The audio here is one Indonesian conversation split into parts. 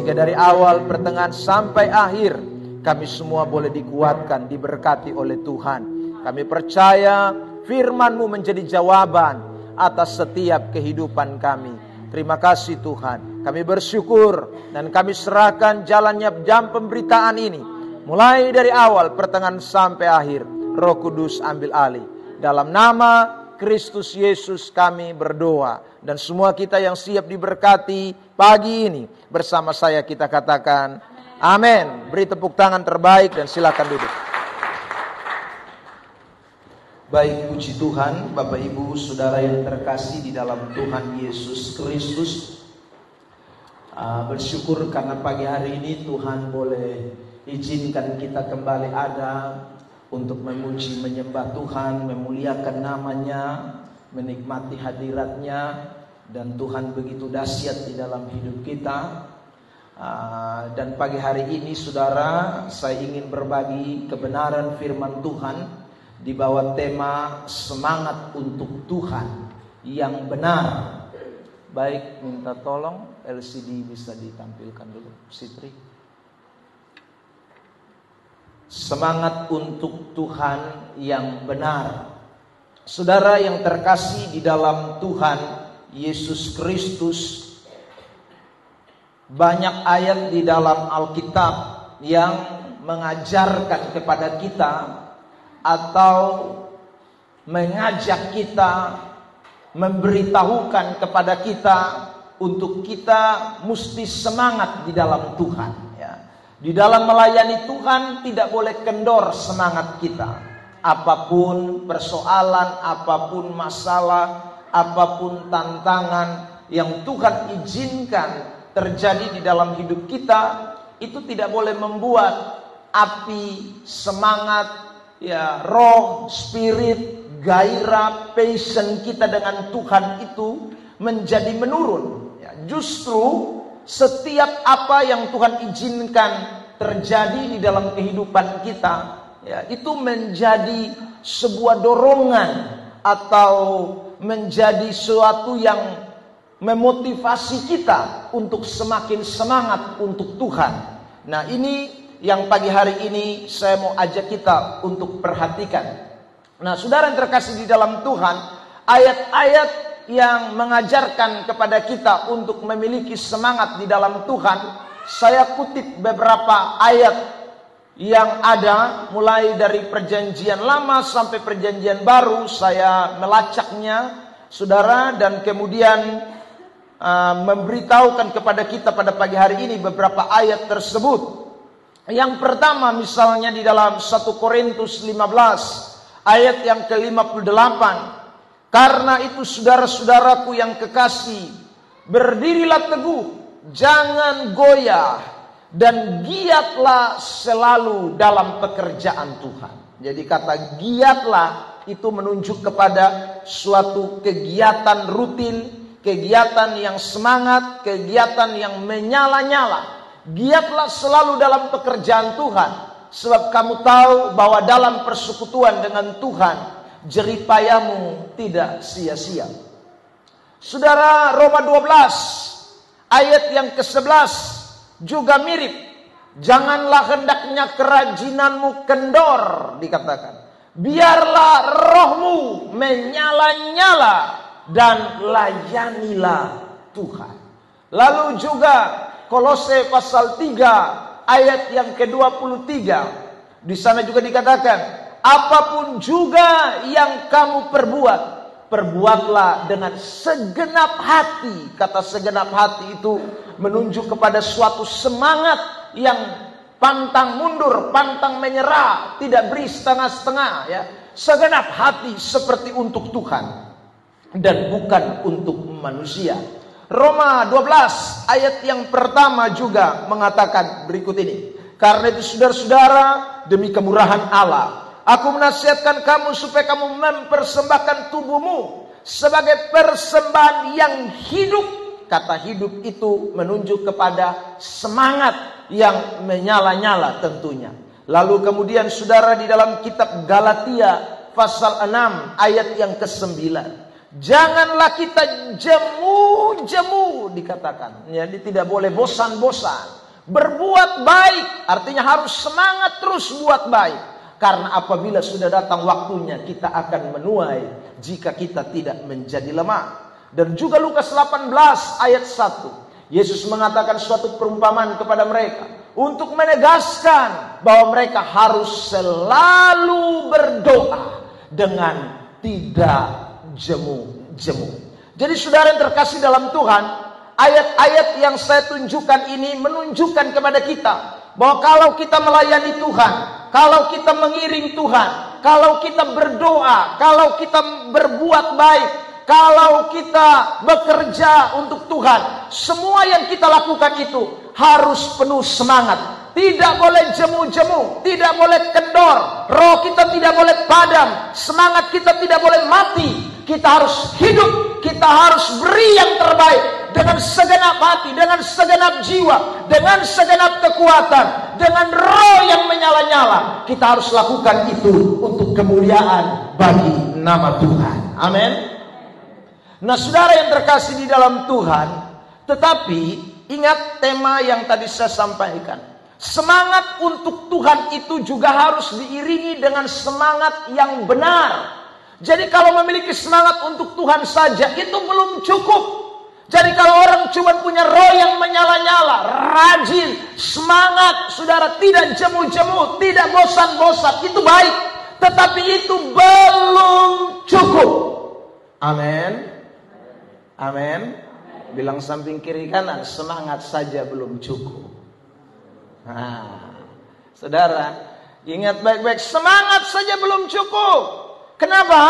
sehingga dari awal, pertengahan sampai akhir kami semua boleh dikuatkan, diberkati oleh Tuhan. Kami percaya firman-Mu menjadi jawaban atas setiap kehidupan kami. Terima kasih Tuhan. Kami bersyukur dan kami serahkan jalannya jam pemberitaan ini, mulai dari awal, pertengahan sampai akhir. Roh Kudus ambil alih. Dalam nama Kristus Yesus kami berdoa. Dan semua kita yang siap diberkati pagi ini, bersama saya kita katakan amin. Beri tepuk tangan terbaik dan silakan duduk. Baik, puji Tuhan, Bapak Ibu Saudara yang terkasih di dalam Tuhan Yesus Kristus. Bersyukur karena pagi hari ini Tuhan boleh izinkan kita kembali ada untuk memuji, menyembah Tuhan, memuliakan namanya, menikmati hadiratnya. Dan Tuhan begitu dahsyat di dalam hidup kita. Dan pagi hari ini saudara, saya ingin berbagi kebenaran firman Tuhan di bawah tema semangat untuk Tuhan yang benar. Baik, minta tolong LCD bisa ditampilkan dulu, Sitri. Semangat untuk Tuhan yang benar. Saudara yang terkasih di dalam Tuhan Yesus Kristus, banyak ayat di dalam Alkitab yang mengajarkan kepada kita atau mengajak kita, memberitahukan kepada kita untuk kita mesti semangat di dalam Tuhan. Di dalam melayani Tuhan tidak boleh kendor semangat kita. Apapun persoalan, apapun masalah, apapun tantangan yang Tuhan izinkan terjadi di dalam hidup kita, itu tidak boleh membuat api, semangat, roh, spirit, gairah, passion kita dengan Tuhan itu menjadi menurun. Justru setiap apa yang Tuhan izinkan terjadi di dalam kehidupan kita, itu menjadi sebuah dorongan atau menjadi sesuatu yang memotivasi kita untuk semakin semangat untuk Tuhan. Nah, ini yang pagi hari ini saya mau ajak kita untuk perhatikan. Nah, saudara yang terkasih di dalam Tuhan, ayat-ayat yang mengajarkan kepada kita untuk memiliki semangat di dalam Tuhan, saya kutip beberapa ayat yang ada mulai dari perjanjian lama sampai perjanjian baru. Saya melacaknya saudara, dan kemudian memberitahukan kepada kita pada pagi hari ini beberapa ayat tersebut. Yang pertama misalnya di dalam 1 Korintus 15 ayat yang ke-58. Karena itu saudara-saudaraku yang kekasih, berdirilah teguh, jangan goyah, dan giatlah selalu dalam pekerjaan Tuhan. Jadi kata giatlah itu menunjuk kepada suatu kegiatan rutin, kegiatan yang semangat, kegiatan yang menyala-nyala. Giatlah selalu dalam pekerjaan Tuhan, sebab kamu tahu bahwa dalam persekutuan dengan Tuhan jerih payahmu tidak sia-sia. Saudara, Roma 12 ayat yang ke-11 juga mirip. Janganlah hendaknya kerajinanmu kendor, dikatakan. Biarlah rohmu menyala-nyala dan layanilah Tuhan. Lalu juga Kolose pasal 3 ayat yang ke-23. Di sana juga dikatakan, apapun juga yang kamu perbuat, perbuatlah dengan segenap hati. Kata segenap hati itu menunjuk kepada suatu semangat yang pantang mundur, pantang menyerah, tidak beri setengah-setengah, segenap hati seperti untuk Tuhan dan bukan untuk manusia. Roma 12 ayat yang pertama juga mengatakan berikut ini. Karena itu saudara-saudara, demi kemurahan Allah, aku menasihatkan kamu supaya kamu mempersembahkan tubuhmu sebagai persembahan yang hidup. Kata hidup itu menunjuk kepada semangat yang menyala-nyala tentunya. Lalu kemudian saudara di dalam kitab Galatia pasal 6 ayat yang ke-9. Janganlah kita jemu-jemu, dikatakan. Jadi tidak boleh bosan-bosan. Berbuat baik artinya harus semangat terus buat baik. Karena apabila sudah datang waktunya, kita akan menuai jika kita tidak menjadi lemah. Dan juga Lukas 18 ayat 1. Yesus mengatakan suatu perumpamaan kepada mereka untuk menegaskan bahwa mereka harus selalu berdoa dengan tidak jemu-jemu. Jadi saudara yang terkasih dalam Tuhan, ayat-ayat yang saya tunjukkan ini menunjukkan kepada kita bahwa kalau kita melayani Tuhan, kalau kita mengiring Tuhan, kalau kita berdoa, kalau kita berbuat baik, kalau kita bekerja untuk Tuhan, semua yang kita lakukan itu harus penuh semangat. Tidak boleh jemu-jemu, tidak boleh kendor, roh kita tidak boleh padam, semangat kita tidak boleh mati. Kita harus hidup, kita harus beri yang terbaik dengan segenap hati, dengan segenap jiwa, dengan segenap kekuatan, dengan roh yang menyala-nyala. Kita harus lakukan itu untuk kemuliaan bagi nama Tuhan. Amin. Nah, saudara yang terkasih di dalam Tuhan, tetapi ingat tema yang tadi saya sampaikan. Semangat untuk Tuhan itu juga harus diiringi dengan semangat yang benar. Jadi kalau memiliki semangat untuk Tuhan saja itu belum cukup. Jadi kalau orang cuma punya roh yang menyala-nyala, rajin, semangat, saudara, tidak jemu-jemu, tidak bosan-bosan, itu baik. Tetapi itu belum cukup. Amin. Amin. Bilang samping kiri kanan, semangat saja belum cukup. Nah, saudara, ingat baik-baik, semangat saja belum cukup. Kenapa?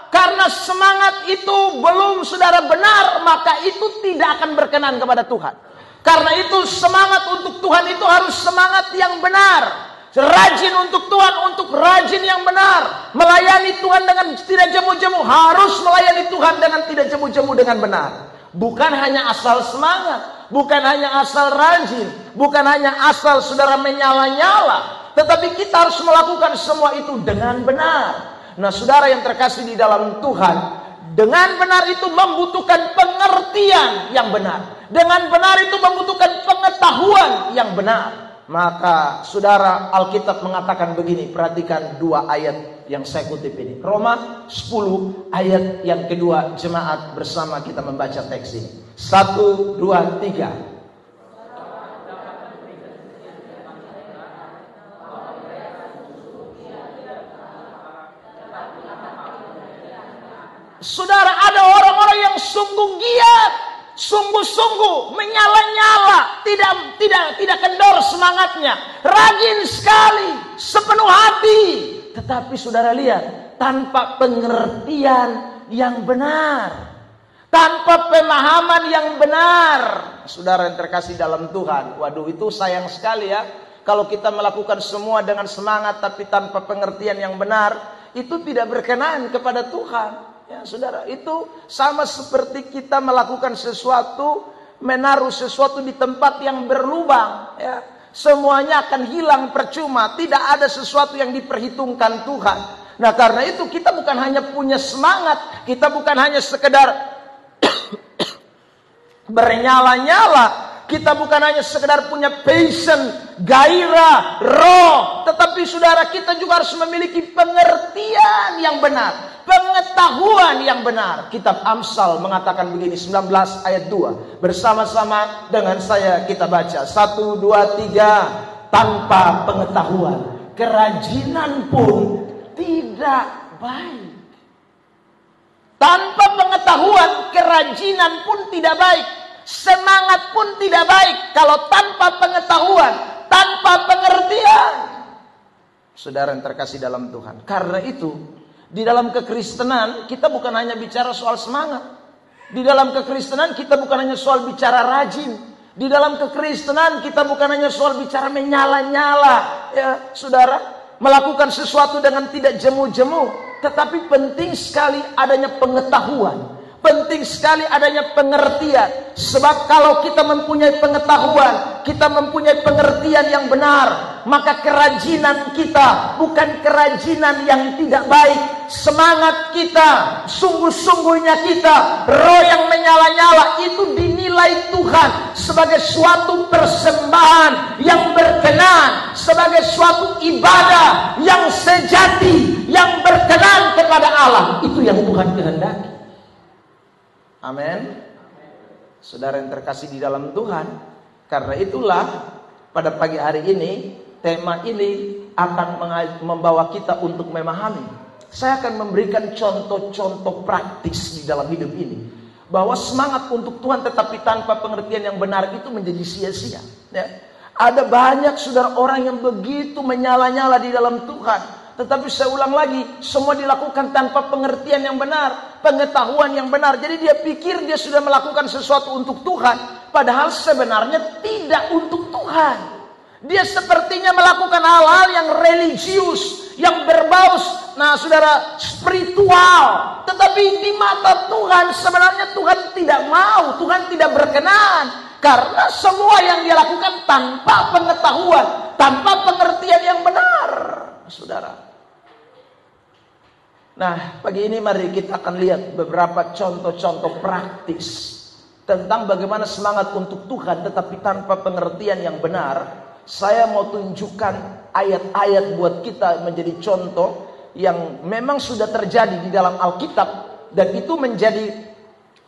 Karena semangat itu belum saudara benar, maka itu tidak akan berkenan kepada Tuhan. Karena itu semangat untuk Tuhan itu harus semangat yang benar. Rajin untuk Tuhan, untuk rajin yang benar. Melayani Tuhan dengan tidak jemu-jemu, harus melayani Tuhan dengan tidak jemu-jemu dengan benar. Bukan hanya asal semangat, bukan hanya asal rajin, bukan hanya asal saudara menyala-nyala, tetapi kita harus melakukan semua itu dengan benar. Nah, saudara yang terkasih di dalam Tuhan, dengan benar itu membutuhkan pengertian yang benar. Dengan benar itu membutuhkan pengetahuan yang benar. Maka saudara, Alkitab mengatakan begini, perhatikan dua ayat yang saya kutip ini. Roma 10 ayat yang kedua, jemaat bersama kita membaca teks ini. 1, 2, 3. Saudara, ada orang-orang yang sungguh giat, sungguh-sungguh menyala-nyala, tidak kendor semangatnya, rajin sekali, sepenuh hati. Tetapi saudara lihat, tanpa pengertian yang benar, tanpa pemahaman yang benar. Saudara yang terkasih dalam Tuhan, waduh, itu sayang sekali ya. Kalau kita melakukan semua dengan semangat tapi tanpa pengertian yang benar, itu tidak berkenan kepada Tuhan. Ya, saudara, itu sama seperti kita melakukan sesuatu, menaruh sesuatu di tempat yang berlubang. Ya, semuanya akan hilang percuma. Tidak ada sesuatu yang diperhitungkan Tuhan. Nah, karena itu kita bukan hanya punya semangat, kita bukan hanya sekedar bernyala-nyala. Kita bukan hanya sekedar punya passion, gairah, roh. Tetapi saudara, kita juga harus memiliki pengertian yang benar, pengetahuan yang benar. Kitab Amsal mengatakan begini, 19 ayat 2. Bersama-sama dengan saya kita baca. 1, 2, 3. Tanpa pengetahuan, kerajinan pun tidak baik. Tanpa pengetahuan, kerajinan pun tidak baik. Semangat pun tidak baik kalau tanpa pengetahuan, tanpa pengertian. Saudara yang terkasih dalam Tuhan, karena itu di dalam kekristenan kita bukan hanya bicara soal semangat. Di dalam kekristenan kita bukan hanya soal bicara rajin. Di dalam kekristenan kita bukan hanya soal bicara menyala-nyala, ya saudara, melakukan sesuatu dengan tidak jemu-jemu. Tetapi penting sekali adanya pengetahuan. Penting sekali adanya pengertian. Sebab kalau kita mempunyai pengetahuan, kita mempunyai pengertian yang benar, maka kerajinan kita bukan kerajinan yang tidak baik. Semangat kita, sungguh-sungguhnya kita, roh yang menyala-nyala itu dinilai Tuhan sebagai suatu persembahan sebagai suatu ibadah yang sejati, yang berkenan kepada Allah. Itu yang Tuhan kehendaki. Amin. Saudara yang terkasih di dalam Tuhan, karena itulah pada pagi hari ini tema ini akan membawa kita untuk memahami. Saya akan memberikan contoh-contoh praktis di dalam hidup ini, bahwa semangat untuk Tuhan tetapi tanpa pengertian yang benar itu menjadi sia-sia. Ya. Ada banyak saudara orang yang begitu menyala-nyala di dalam Tuhan, tetapi saya ulang lagi, semua dilakukan tanpa pengertian yang benar, pengetahuan yang benar. Jadi dia pikir dia sudah melakukan sesuatu untuk Tuhan, padahal sebenarnya tidak untuk Tuhan. Dia sepertinya melakukan hal-hal yang religius, yang berbau, saudara, spiritual. Tetapi di mata Tuhan, sebenarnya Tuhan tidak mau, Tuhan tidak berkenan. Karena semua yang dia lakukan tanpa pengetahuan, tanpa pengertian yang benar, saudara. Nah, pagi ini mari kita akan lihat beberapa contoh-contoh praktis tentang bagaimana semangat untuk Tuhan tetapi tanpa pengertian yang benar. Saya mau tunjukkan ayat-ayat buat kita menjadi contoh yang memang sudah terjadi di dalam Alkitab, dan itu menjadi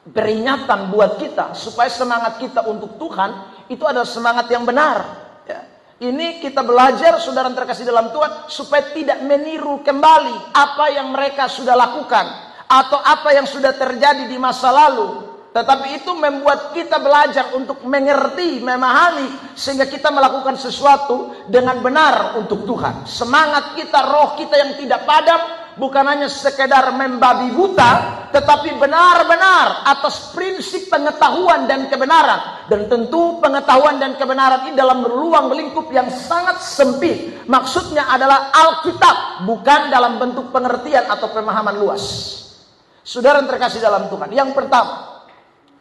peringatan buat kita supaya semangat kita untuk Tuhan itu adalah semangat yang benar. Ya. Ini kita belajar, saudara terkasih dalam Tuhan, supaya tidak meniru kembali apa yang mereka sudah lakukan atau apa yang sudah terjadi di masa lalu. Tetapi itu membuat kita belajar untuk mengerti, memahami, sehingga kita melakukan sesuatu dengan benar untuk Tuhan. Semangat kita, roh kita yang tidak padam, bukan hanya sekedar membabi buta, tetapi benar-benar atas prinsip pengetahuan dan kebenaran. Dan tentu pengetahuan dan kebenaran ini dalam ruang lingkup yang sangat sempit. Maksudnya adalah Alkitab, bukan dalam bentuk pengertian atau pemahaman luas. Saudara yang terkasih dalam Tuhan, yang pertama,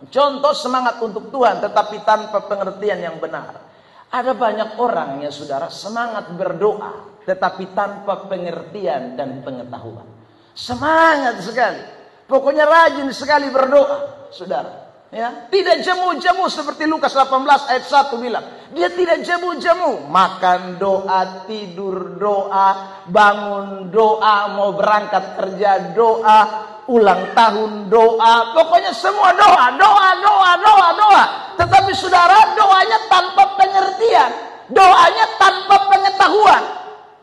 contoh semangat untuk Tuhan tetapi tanpa pengertian yang benar. Ada banyak orang ya saudara, semangat berdoa tetapi tanpa pengertian dan pengetahuan. Semangat sekali, pokoknya rajin sekali berdoa, saudara. Ya, tidak jemu-jemu seperti Lukas 18 ayat 1 bilang. Dia tidak jemu-jemu, makan doa, tidur doa, bangun doa, mau berangkat kerja doa, ulang tahun doa, pokoknya semua doa. Tetapi saudara, doanya tanpa pengertian, doanya tanpa pengetahuan.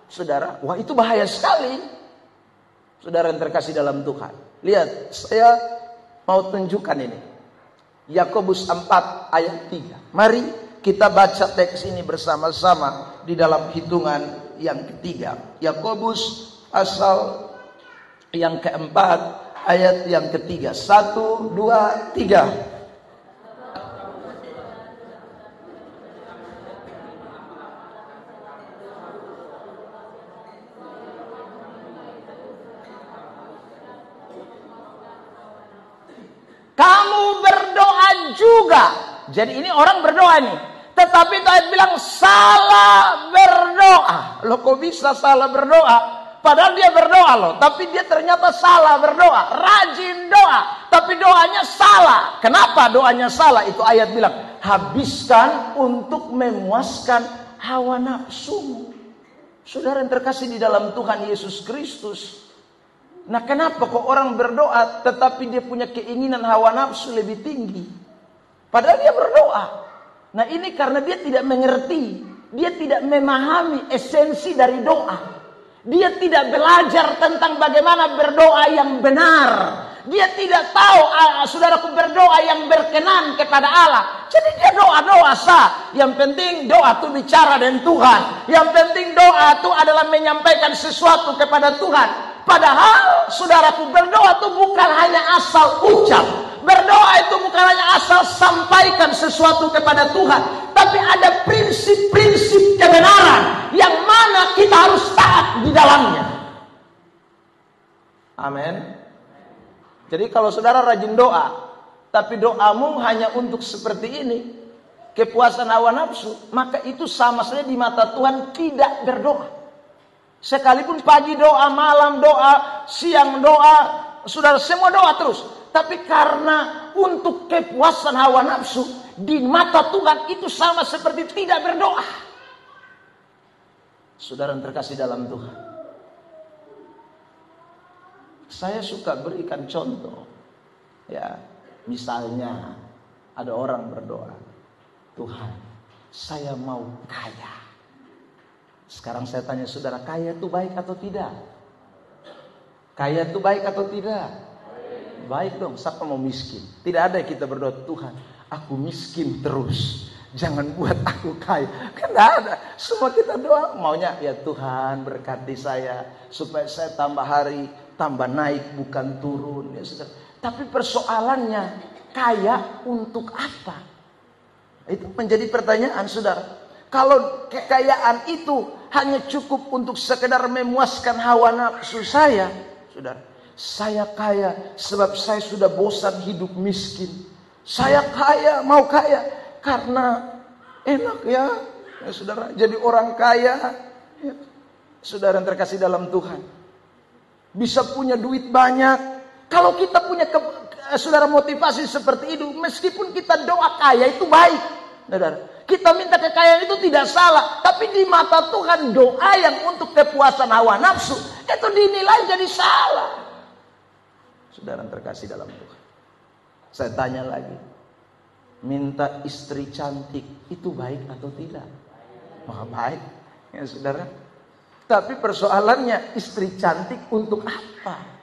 Saudara, wah itu bahaya sekali. Saudara yang terkasih dalam Tuhan, lihat, saya mau tunjukkan ini. Yakobus 4 ayat 3. Mari kita baca teks ini bersama-sama di dalam hitungan yang ketiga. Yakobus pasal yang keempat, ayat yang ketiga. 1, 2, 3. Kamu berdoa juga. Jadi ini orang berdoa nih. Tetapi ayat bilang salah berdoa. Loh kok bisa salah berdoa? Padahal dia berdoa loh, tapi dia ternyata salah berdoa. Rajin doa, tapi doanya salah. Kenapa doanya salah? Itu ayat bilang, habiskan untuk memuaskan hawa nafsumu. Saudara yang terkasih di dalam Tuhan Yesus Kristus. Nah kenapa kok orang berdoa tetapi dia punya keinginan hawa nafsu lebih tinggi? Padahal dia berdoa. Nah ini karena dia tidak mengerti. Dia tidak memahami esensi dari doa. Dia tidak belajar tentang bagaimana berdoa yang benar. Dia tidak tahu, saudaraku, berdoa yang berkenan kepada Allah. Jadi dia doa-doa sah. Yang penting doa itu bicara dengan Tuhan. Yang penting doa itu adalah menyampaikan sesuatu kepada Tuhan. Padahal saudaraku, berdoa itu bukan hanya asal ucap. Berdoa itu bukan hanya asal sampaikan sesuatu kepada Tuhan. Tapi ada prinsip-prinsip kebenaran yang mana kita harus taat di dalamnya. Amin. Jadi kalau saudara rajin doa, tapi doamu hanya untuk seperti ini, kepuasan hawa nafsu, maka itu sama saja di mata Tuhan tidak berdoa. Sekalipun pagi doa, malam doa, siang doa, saudara semua doa terus. Tapi karena untuk kepuasan hawa nafsu, di mata Tuhan itu sama seperti tidak berdoa. Saudara yang terkasih dalam Tuhan, saya suka berikan contoh. Ya, misalnya ada orang berdoa, Tuhan, saya mau kaya. Sekarang saya tanya saudara, kaya itu baik atau tidak? Kaya itu baik atau tidak? Baik dong, siapa mau miskin? Tidak ada yang kita berdoa, Tuhan, aku miskin terus, jangan buat aku kaya. Kan tidak ada. Semua kita doa maunya, ya Tuhan berkati saya supaya saya tambah hari tambah naik bukan turun. Ya, saudara. Tapi persoalannya, kaya untuk apa? Itu menjadi pertanyaan, saudara. Kalau kekayaan itu hanya cukup untuk sekedar memuaskan hawa nafsu saya, saudara, saya kaya sebab saya sudah bosan hidup miskin. Saya kaya, mau kaya karena enak ya, saudara, jadi orang kaya. Ya, saudara yang terkasih dalam Tuhan, bisa punya duit banyak. Kalau kita punya saudara motivasi seperti itu, meskipun kita doa kaya itu baik, saudara. Kita minta kekayaan itu tidak salah, tapi di mata Tuhan doa yang untuk kepuasan hawa nafsu itu dinilai jadi salah. Saudara yang terkasih dalam Tuhan, saya tanya lagi, minta istri cantik itu baik atau tidak? Wah, baik ya saudara. Tapi persoalannya, istri cantik untuk apa?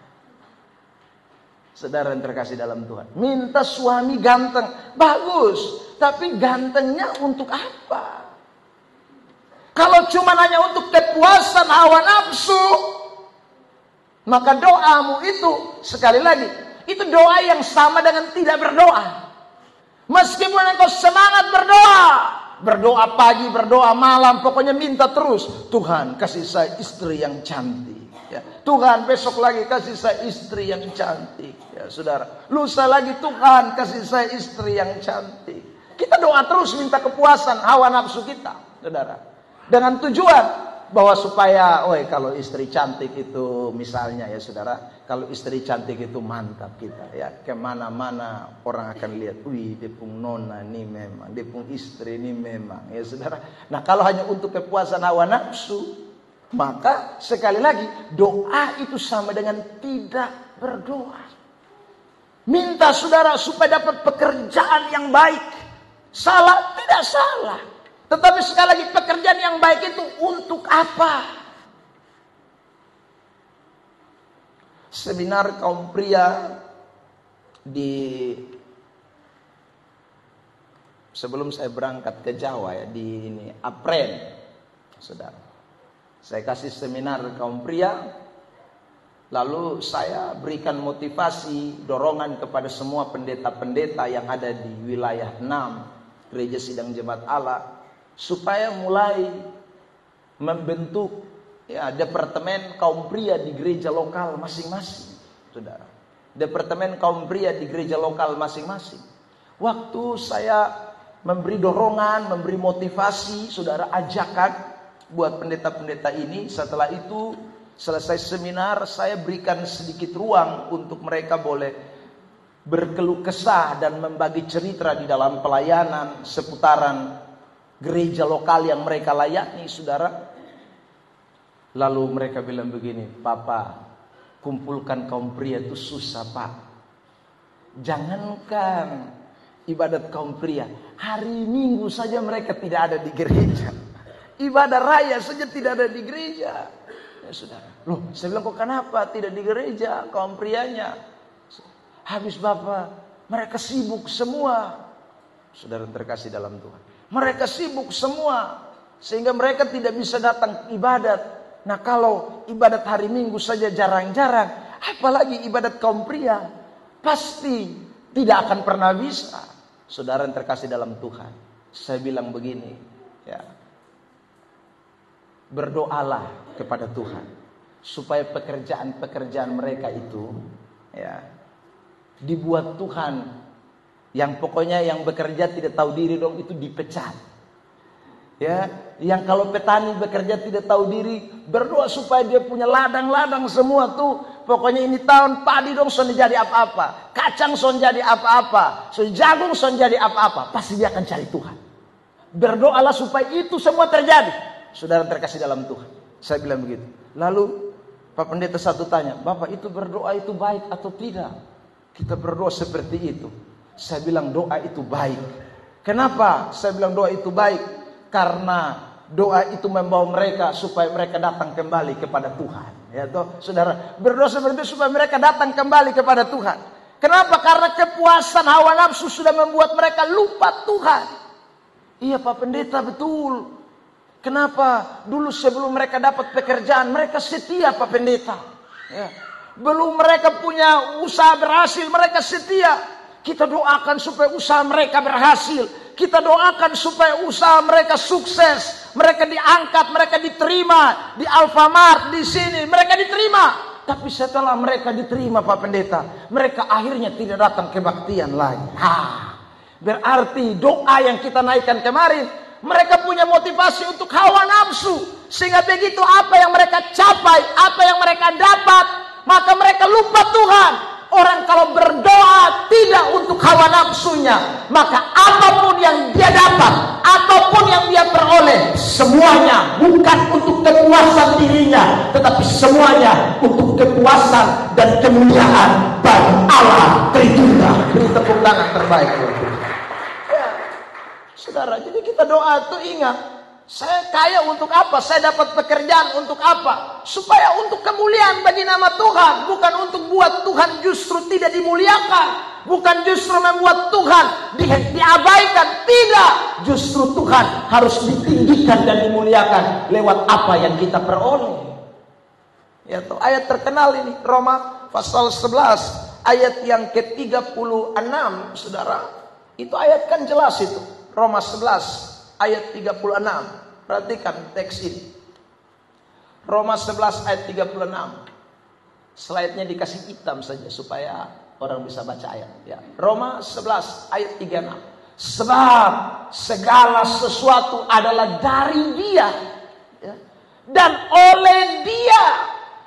Saudara yang terkasih dalam Tuhan, minta suami ganteng, bagus, tapi gantengnya untuk apa? Kalau cuma hanya untuk kepuasan hawa nafsu, maka doamu itu, sekali lagi, itu doa yang sama dengan tidak berdoa. Meskipun engkau semangat berdoa pagi, berdoa malam, pokoknya minta terus, Tuhan kasih saya istri yang cantik. Ya, Tuhan besok lagi kasih saya istri yang cantik. Ya, saudara, lusa lagi Tuhan kasih saya istri yang cantik. Kita doa terus minta kepuasan hawa nafsu kita, saudara, dengan tujuan bahwa supaya, kalau istri cantik itu misalnya ya saudara, kalau istri cantik itu mantap kita ya, kemana-mana orang akan lihat, wih dia pun nona ini memang, dia pun istri ini memang ya saudara. Nah kalau hanya untuk kepuasan hawa nafsu, maka sekali lagi doa itu sama dengan tidak berdoa. Minta saudara supaya dapat pekerjaan yang baik, salah? Tidak salah. Tetapi sekali lagi pekerjaan yang baik itu untuk apa? Seminar kaum pria sebelum saya berangkat ke Jawa ya, di Apren, saudara. Saya kasih seminar kaum pria, lalu saya berikan motivasi, dorongan kepada semua pendeta-pendeta yang ada di wilayah 6 Gereja Sidang Jemaat Allah, supaya mulai membentuk ya departemen kaum pria di gereja lokal masing-masing, saudara. Departemen kaum pria di gereja lokal masing-masing. Waktu saya memberi dorongan, memberi motivasi, saudara, ajakan buat pendeta-pendeta ini. Setelah itu selesai seminar, saya berikan sedikit ruang untuk mereka boleh berkeluh kesah dan membagi cerita di dalam pelayanan seputaran gereja lokal yang mereka layani, saudara. Lalu mereka bilang begini, Papa, kumpulkan kaum pria itu susah, Pak. Jangankan ibadat kaum pria, hari Minggu saja mereka tidak ada di gereja. Ibadah raya saja tidak ada di gereja. Ya saudara, loh saya bilang kok kenapa tidak di gereja kaum prianya? Habis Bapak, mereka sibuk semua. Saudara terkasih dalam Tuhan, mereka sibuk semua sehingga mereka tidak bisa datang ibadat. Nah kalau ibadat hari Minggu saja jarang-jarang, apalagi ibadat kaum pria, pasti tidak akan pernah bisa. Saudara yang terkasih dalam Tuhan, saya bilang begini ya, berdoalah kepada Tuhan supaya pekerjaan-pekerjaan mereka itu ya dibuat Tuhan, yang pokoknya yang bekerja tidak tahu diri dong itu dipecat. Ya, yang kalau petani bekerja tidak tahu diri, berdoa supaya dia punya ladang-ladang semua tuh. Pokoknya ini tahun padi dong son jadi apa-apa, kacang son jadi apa-apa, son jagung son jadi apa-apa, pasti dia akan cari Tuhan. Berdoalah supaya itu semua terjadi. Saudara terkasih dalam Tuhan, Saya bilang begitu. Lalu Pak Pendeta satu tanya, Bapak itu berdoa itu baik atau tidak? Kita berdoa seperti itu. Saya bilang doa itu baik. Kenapa saya bilang doa itu baik? Karena doa itu membawa mereka supaya mereka datang kembali kepada Tuhan. Ya toh, saudara, berdoa seperti itu supaya mereka datang kembali kepada Tuhan. Kenapa? Karena kepuasan hawa nafsu sudah membuat mereka lupa Tuhan. Iya Pak Pendeta, betul. Kenapa? Dulu sebelum mereka dapat pekerjaan, mereka setia Pak Pendeta. Ya. Belum mereka punya usaha berhasil, mereka setia. Kita doakan supaya usaha mereka berhasil. Kita doakan supaya usaha mereka sukses. Mereka diangkat, mereka diterima. Di Alfamart, di sini, mereka diterima. Tapi setelah mereka diterima Pak Pendeta, mereka akhirnya tidak datang kebaktian lagi. Berarti doa yang kita naikkan kemarin, mereka punya motivasi untuk hawa nafsu. Sehingga begitu apa yang mereka capai, apa yang mereka dapat, maka mereka lupa Tuhan. Orang kalau berdoa tidak untuk hawa nafsunya, maka apapun yang dia dapat, apapun yang dia peroleh, semuanya bukan untuk kepuasan dirinya, tetapi semuanya untuk kepuasan dan kemuliaan bagi Allah Tritunggal. Beri tepuk tangan terbaik. Ya, saudara, jadi kita doa itu ingat, saya kaya untuk apa? Saya dapat pekerjaan untuk apa? Supaya untuk kemuliaan bagi nama Tuhan. Bukan untuk buat Tuhan justru tidak dimuliakan. Bukan justru membuat Tuhan diabaikan. Tidak. Justru Tuhan harus ditinggikan dan dimuliakan lewat apa yang kita peroleh. Ya, ayat terkenal ini. Roma pasal 11. Ayat yang ke-36. Saudara. Itu ayat kan jelas itu. Roma 11. Ayat 36. Perhatikan teks ini. Roma 11 ayat 36. Slide-nya dikasih hitam saja supaya orang bisa baca ayat. Ya. Roma 11 ayat 36. Sebab segala sesuatu adalah dari Dia, ya, dan oleh Dia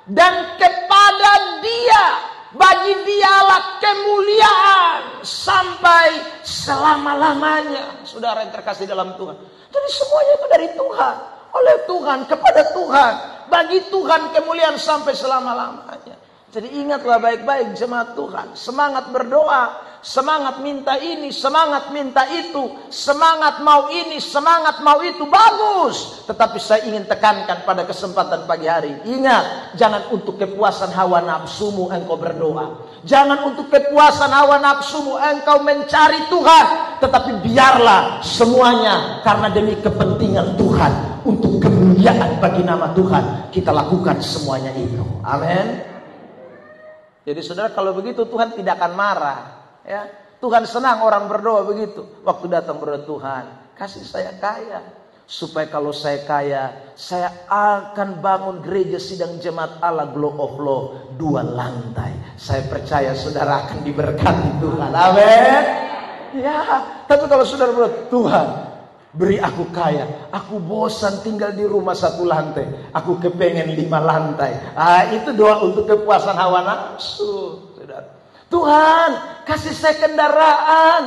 dan kepada Dia. Bagi Dialah kemuliaan sampai selama-lamanya. Saudara yang terkasih dalam Tuhan. Jadi semuanya itu dari Tuhan. Oleh Tuhan, kepada Tuhan. Bagi Tuhan kemuliaan sampai selama-lamanya. Jadi ingatlah baik-baik jemaat Tuhan. Semangat berdoa. Semangat minta ini, semangat minta itu. Semangat mau ini, semangat mau itu. Bagus. Tetapi saya ingin tekankan pada kesempatan pagi hari. Ingat, jangan untuk kepuasan hawa nafsumu engkau berdoa. Jangan untuk kepuasan hawa nafsumu engkau mencari Tuhan. Tetapi biarlah semuanya karena demi kepentingan Tuhan. Untuk kemuliaan bagi nama Tuhan. Kita lakukan semuanya itu. Amin. Jadi saudara, kalau begitu Tuhan tidak akan marah. Ya, Tuhan senang orang berdoa begitu. Waktu datang berdoa, Tuhan kasih saya kaya, supaya kalau saya kaya, saya akan bangun gereja sidang jemaat Allah Glow of Law 2 lantai. Saya percaya saudara akan diberkati Tuhan. Amin. Ya, tapi kalau saudara berdoa, Tuhan beri aku kaya, aku bosan tinggal di rumah 1 lantai, aku kepengen 5 lantai. Itu doa untuk kepuasan hawa nafsu, saudara. Tuhan kasih saya kendaraan.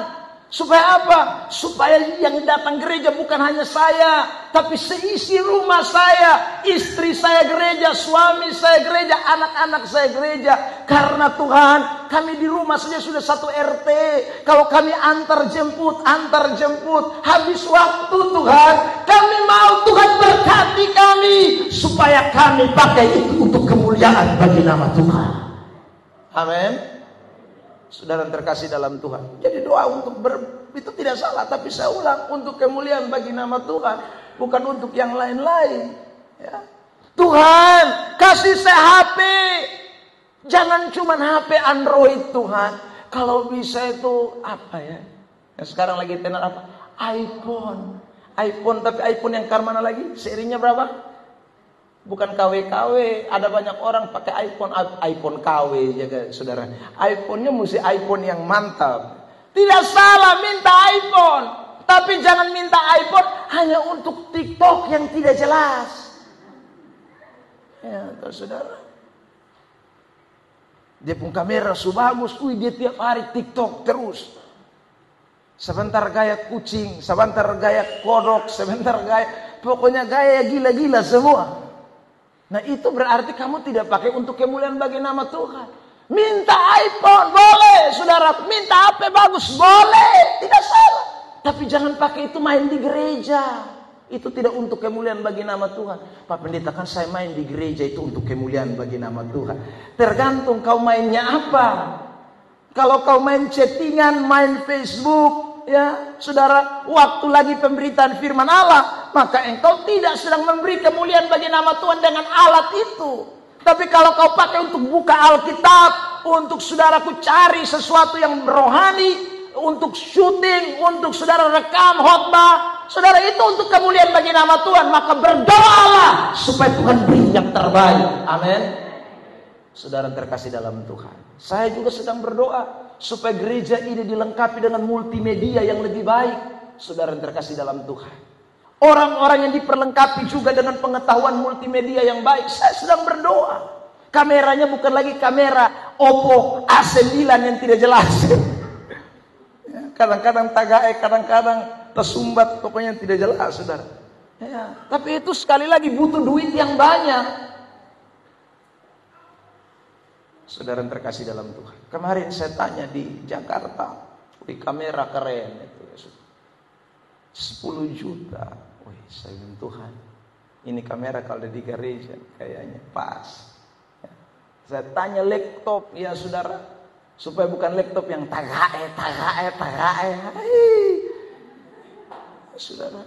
Supaya apa? Supaya yang datang gereja bukan hanya saya, tapi seisi rumah saya, istri saya gereja, suami saya gereja, anak-anak saya gereja. Karena Tuhan, kami di rumah saja sudah 1 RT. Kalau kami antar jemput, habis waktu Tuhan. Kami mau Tuhan berkati kami, supaya kami pakai itu untuk kemuliaan bagi nama Tuhan. Amin. Saudara terkasih dalam Tuhan. Jadi doa untuk itu tidak salah. Tapi saya ulang, untuk kemuliaan bagi nama Tuhan. Bukan untuk yang lain-lain. Ya. Tuhan kasih saya HP. Jangan cuma HP Android Tuhan. Kalau bisa itu apa ya? Yang sekarang lagi tenar apa? iPhone. Tapi iPhone yang mana lagi? Serinya berapa? Bukan KW-KW, ada banyak orang pakai iPhone KW ya saudara. iPhone-nya mesti iPhone yang mantap. Tidak salah minta iPhone, tapi jangan minta iPhone hanya untuk TikTok yang tidak jelas. Ya, saudara. Dia pun kamera bagus, dia tiap hari TikTok terus. Sebentar gaya kucing, sebentar gaya kodok, sebentar gaya, pokoknya gaya gila-gila semua. Nah itu berarti kamu tidak pakai untuk kemuliaan bagi nama Tuhan. Minta iPhone boleh, saudara. Minta HP bagus boleh, tidak salah. Tapi jangan pakai itu main di gereja. Itu tidak untuk kemuliaan bagi nama Tuhan. Pak Pendeta, kan saya main di gereja itu untuk kemuliaan bagi nama Tuhan. Tergantung kau mainnya apa. Kalau kau main chattingan, main Facebook, ya saudara, waktu lagi pemberitaan firman Allah, maka engkau tidak sedang memberi kemuliaan bagi nama Tuhan dengan alat itu. Tapi kalau kau pakai untuk buka Alkitab, untuk saudaraku cari sesuatu yang rohani, untuk syuting, untuk saudara rekam khotbah, saudara itu untuk kemuliaan bagi nama Tuhan, maka berdoalah supaya Tuhan beri yang terbaik. Amin. Saudara terkasih dalam Tuhan, saya juga sedang berdoa supaya gereja ini dilengkapi dengan multimedia yang lebih baik. Saudara terkasih dalam Tuhan, orang-orang yang diperlengkapi juga dengan pengetahuan multimedia yang baik. Saya sedang berdoa, kameranya bukan lagi kamera Oppo A9 yang tidak jelas. Kadang-kadang tagae, kadang-kadang tersumbat, pokoknya tidak jelas, saudara. Ya, tapi itu sekali lagi butuh duit yang banyak. Saudara yang terkasih dalam Tuhan, kemarin saya tanya di Jakarta, di kamera keren itu, 10 juta. Wih, saya bilang Tuhan, ini kamera kalau di gereja kayaknya pas. Ya. Saya tanya laptop, ya saudara. Supaya bukan laptop yang tagae. Saudara,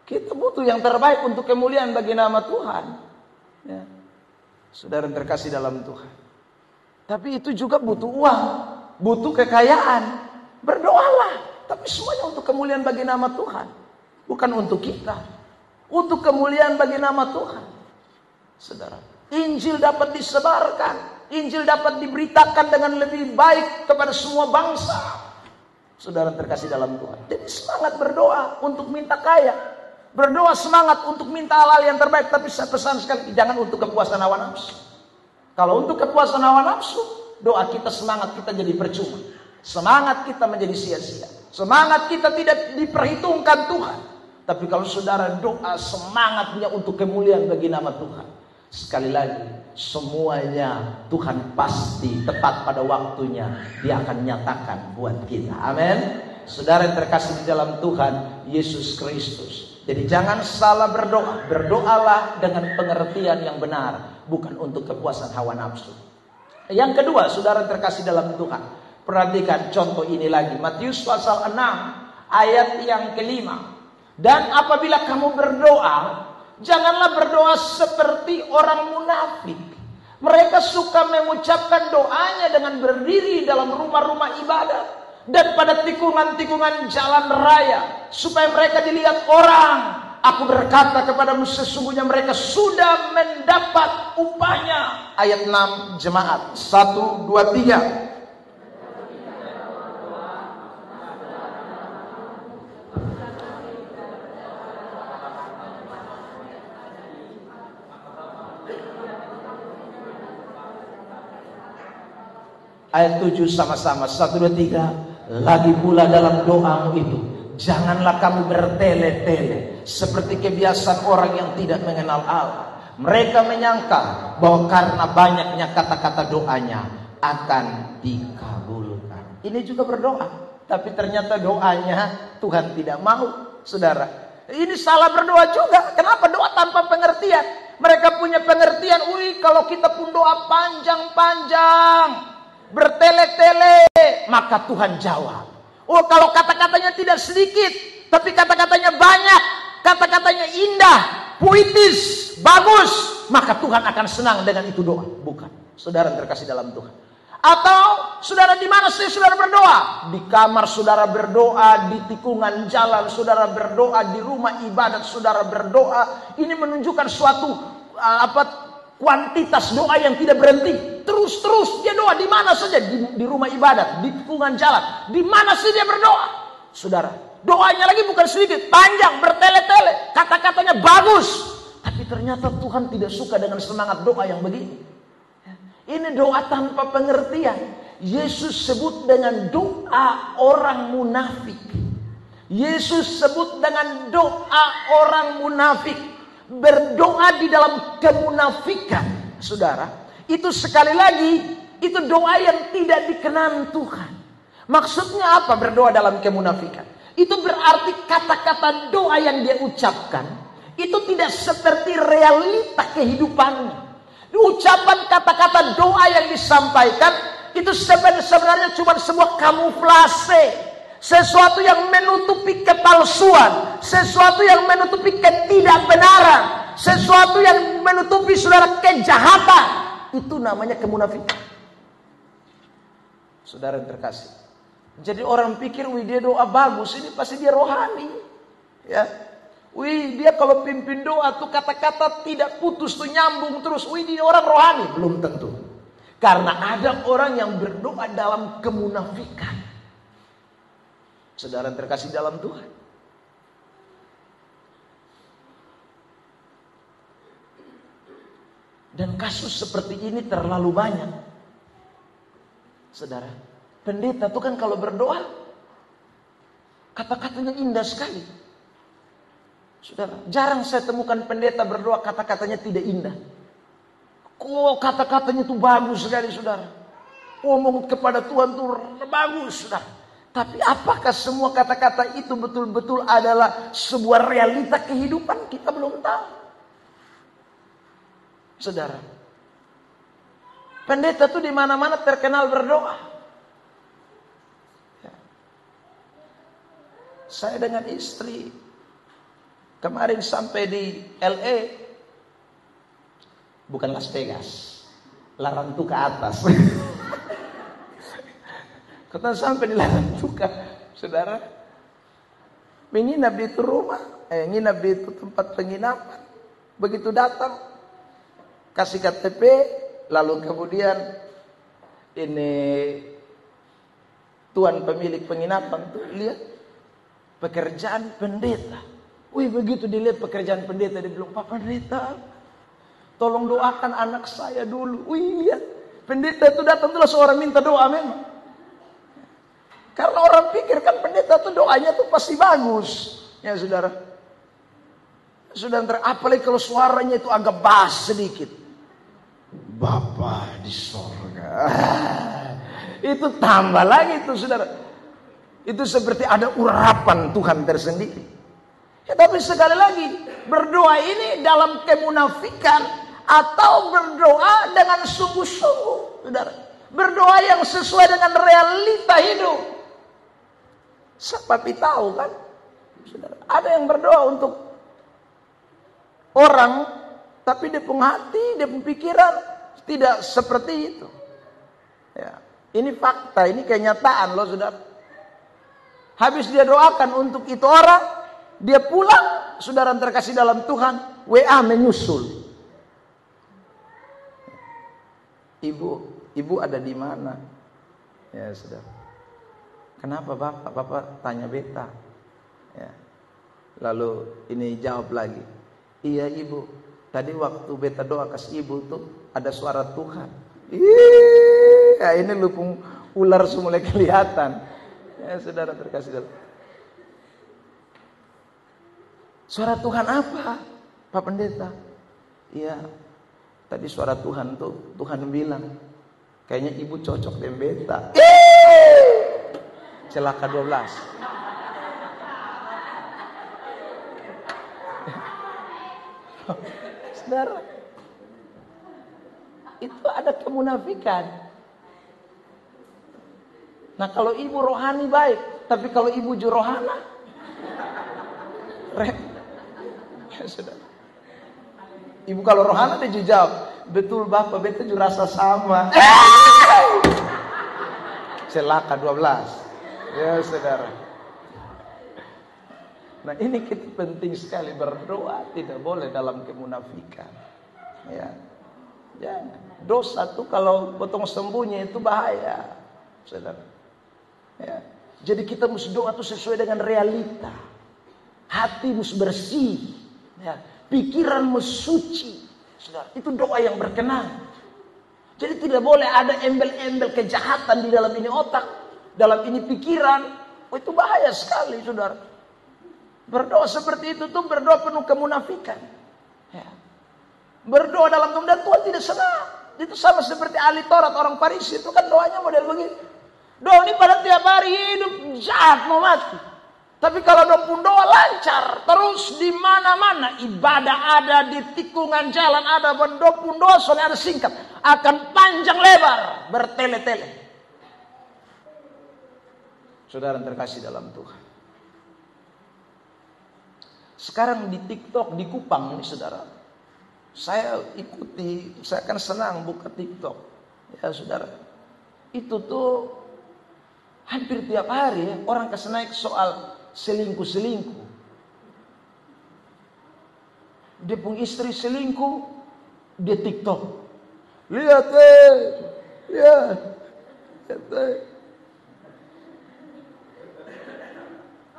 kita butuh yang terbaik untuk kemuliaan bagi nama Tuhan. Ya. Saudara yang terkasih dalam Tuhan. Tapi itu juga butuh uang, butuh kekayaan. Berdoalah, tapi semuanya untuk kemuliaan bagi nama Tuhan. Bukan untuk kita. Untuk kemuliaan bagi nama Tuhan. Saudara, Injil dapat disebarkan. Injil dapat diberitakan dengan lebih baik kepada semua bangsa. Saudara terkasih dalam Tuhan. Jadi semangat berdoa untuk minta kaya. Berdoa semangat untuk minta hal-hal yang terbaik. Tapi saya pesan sekali, jangan untuk kepuasan hawa nafsu. Kalau untuk kepuasan hawa nafsu, doa kita, semangat kita jadi percuma. Semangat kita menjadi sia-sia. Semangat kita tidak diperhitungkan Tuhan. Tapi kalau saudara doa semangatnya untuk kemuliaan bagi nama Tuhan, sekali lagi, semuanya Tuhan pasti tepat pada waktunya Dia akan nyatakan buat kita. Amin. Saudara yang terkasih di dalam Tuhan Yesus Kristus. Jadi jangan salah berdoa. Berdoalah dengan pengertian yang benar, bukan untuk kepuasan hawa nafsu. Yang kedua, saudara yang terkasih dalam Tuhan, perhatikan contoh ini lagi. Matius pasal 6 ayat yang kelima. Dan apabila kamu berdoa, janganlah berdoa seperti orang munafik. Mereka suka mengucapkan doanya dengan berdiri dalam rumah-rumah ibadat dan pada tikungan-tikungan jalan raya, supaya mereka dilihat orang. Aku berkata kepadamu, sesungguhnya mereka sudah mendapat upahnya. Ayat 6 jemaat. 1, 2, 3. Ayat 7 sama-sama. 1, 2, 3. Lagi pula dalam doamu itu, janganlah kamu bertele-tele seperti kebiasaan orang yang tidak mengenal Allah. Mereka menyangka bahwa karena banyaknya kata-kata doanya akan dikabulkan. Ini juga berdoa, tapi ternyata doanya Tuhan tidak mau. Saudara, ini salah berdoa juga. Kenapa doa tanpa pengertian? Mereka punya pengertian, kalau kita pun doa panjang-panjang, bertele-tele, maka Tuhan jawab. Kalau kata-katanya tidak sedikit, tapi kata-katanya banyak, kata-katanya indah, puitis, bagus, maka Tuhan akan senang dengan itu doa. Bukan. Saudara terkasih dalam Tuhan. Atau saudara di mana sih saudara berdoa? Di kamar saudara berdoa, di tikungan jalan saudara berdoa, di rumah ibadat saudara berdoa. Ini menunjukkan suatu kuantitas doa yang tidak berhenti. Terus dia doa di mana saja, di rumah ibadat, di tikungan jalan, di mana saja dia berdoa. Saudara, doanya lagi bukan sedikit, panjang, bertele-tele, kata-katanya bagus. Tapi ternyata Tuhan tidak suka dengan semangat doa yang begini. Ini doa tanpa pengertian. Yesus sebut dengan doa orang munafik. Yesus sebut dengan doa orang munafik. berdoa di dalam kemunafikan, saudara, itu sekali lagi, itu doa yang tidak dikenan Tuhan. Maksudnya apa berdoa dalam kemunafikan? Itu berarti kata-kata doa yang dia ucapkan, itu tidak seperti realita kehidupannya. Ucapan kata-kata doa yang disampaikan, itu sebenarnya cuma sebuah kamuflase. Sesuatu yang menutupi kepalsuan, sesuatu yang menutupi ketidakbenaran, sesuatu yang menutupi saudara kejahatan. Itu namanya kemunafikan. Saudara yang terkasih. Jadi orang pikir, wih dia doa bagus, ini pasti dia rohani. Ya. Wih dia kalau pimpin doa tuh kata-kata tidak putus tuh nyambung terus. Wih dia orang rohani. Belum tentu. Karena ada orang yang berdoa dalam kemunafikan. Saudara terkasih dalam Tuhan. Dan kasus seperti ini terlalu banyak. Saudara, pendeta itu kan kalau berdoa, kata-katanya indah sekali. Saudara, jarang saya temukan pendeta berdoa kata-katanya tidak indah. Kok kata-katanya itu bagus sekali, saudara. Ngomong kepada Tuhan itu bagus, saudara. Tapi apakah semua kata-kata itu betul-betul adalah sebuah realita kehidupan? Kita belum tahu. Saudara, pendeta itu di mana-mana terkenal berdoa. Ya. Saya dengan istri kemarin sampai di LA, bukan Las Vegas, Larantu ke atas. Kita sampai di Larantuka, saudara, menginap di itu rumah, nginap di itu tempat penginapan. Begitu datang, kasih KTP, lalu kemudian ini tuan pemilik penginapan tuh lihat pekerjaan pendeta. Wih, begitu dilihat pekerjaan pendeta, dia bilang, Pak Pendeta, tolong doakan anak saya dulu. Wih, lihat, pendeta itu datang tuh seorang minta doa memang. Karena orang pikir kan pendeta tuh doanya tuh pasti bagus. Ya saudara. Saudara, apalagi kalau suaranya itu agak bass sedikit. Bapa di sorga. Itu tambah lagi tuh saudara. Itu seperti ada urapan Tuhan tersendiri. Ya tapi sekali lagi, berdoa ini dalam kemunafikan atau berdoa dengan sungguh-sungguh, saudara. Berdoa yang sesuai dengan realita hidup. Tapi tahu kan, saudara, ada yang berdoa untuk orang, tapi dia punya hati, dia punya pikiran tidak seperti itu. Ya, ini fakta, ini kenyataan loh, saudara. Habis dia doakan untuk itu orang, dia pulang, saudara terkasih dalam Tuhan, WA menyusul. Ibu ada di mana? Ya, saudara. Kenapa Bapak? Bapak tanya beta. Ya. Lalu ini jawab lagi. Iya Ibu, tadi waktu beta doa kasih Ibu tuh ada suara Tuhan. Ya, ini lupung ular semula kelihatan. Ya, saudara terkasih dalam. Suara Tuhan apa? Pak Pendeta. Iya. Tadi suara Tuhan tuh, Tuhan bilang, kayaknya Ibu cocok dengan beta. Celaka 12. Saudara, itu ada kemunafikan. Nah kalau ibu rohani baik, tapi kalau ibu jurohana, ya sudah. Ibu kalau rohana dia jawab, betul Bapak, beta juga rasa sama. Celaka 12. Ya saudara. Nah ini kita penting sekali berdoa, tidak boleh dalam kemunafikan. Ya, jangan. Dosa tuh kalau potong sembunyi itu bahaya, saudara. Ya. Jadi kita mesti doa tuh sesuai dengan realita. Hati mesti bersih, ya. Pikiran mesti suci, saudara. Itu doa yang berkenan. Jadi tidak boleh ada embel-embel kejahatan di dalam ini otak. Dalam ini pikiran, itu bahaya sekali, saudara. Berdoa seperti itu tuh berdoa penuh kemunafikan. Ya. Berdoa dalam kemudian Tuhan tidak senang. Itu sama seperti ahli Taurat, orang Farisi itu kan doanya model begini. Doa ini pada tiap hari hidup jahat mau mati. Tapi kalau doa pun doa lancar terus di mana-mana, ibadah ada, di tikungan jalan ada, doa pun doa soalnya ada singkat, akan panjang lebar, bertele-tele. Saudara terkasih dalam Tuhan. Sekarang di TikTok di Kupang ini saudara, saya ikuti, saya kan senang buka TikTok. Ya saudara, itu tuh hampir tiap hari ya, orang kasih naik soal selingkuh. Dia pun istri selingkuh, dia TikTok. Lihat lihat.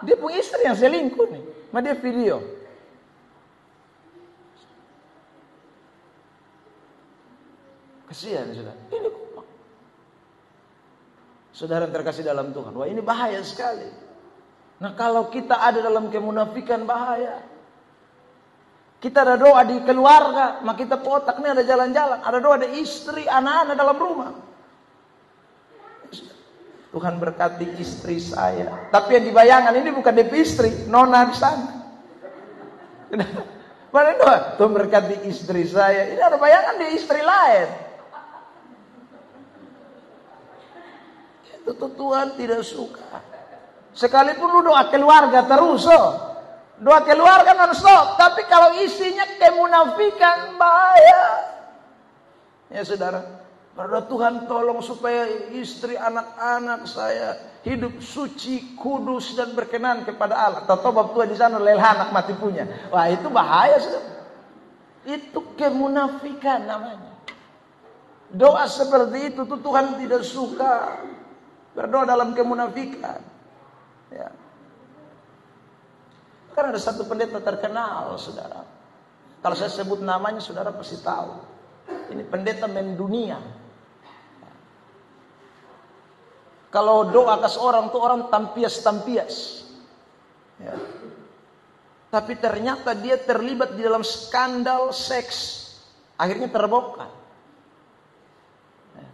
Dia pun istri yang selingkuh nih, sama dia video. Kasihan saudara. Ini Kupang. Saudara terkasih dalam Tuhan, wah ini bahaya sekali. Nah kalau kita ada dalam kemunafikan bahaya. Kita ada doa di keluarga, maka kita otak ini ada jalan-jalan. Ada doa ada istri, anak-anak dalam rumah. Tuhan berkati istri saya. Tapi yang dibayangkan ini bukan DP istri, nona di sana. Mana doa? Tuhan berkati istri saya. Ini ada bayangan dia istri lain. Itu Tuhan tidak suka. Sekalipun lu doa keluarga terus, doa keluarga non-stop. Tapi kalau isinya kemunafikan bahaya. Ya saudara, berdoa Tuhan tolong supaya istri anak-anak saya hidup suci, kudus dan berkenan kepada Allah. Tahu bab tua di sana lelah anak mati punya. Wah itu bahaya saudara. Itu kemunafikan namanya. Doa seperti itu tuh Tuhan tidak suka. Berdoa dalam kemunafikan. Ya. Kan ada satu pendeta terkenal, saudara. Kalau saya sebut namanya, saudara pasti tahu. Ini pendeta mendunia. Kalau doa ke seorang tuh orang tampias-tampias. Ya. Tapi ternyata dia terlibat di dalam skandal seks. Akhirnya terbongkar. Ya.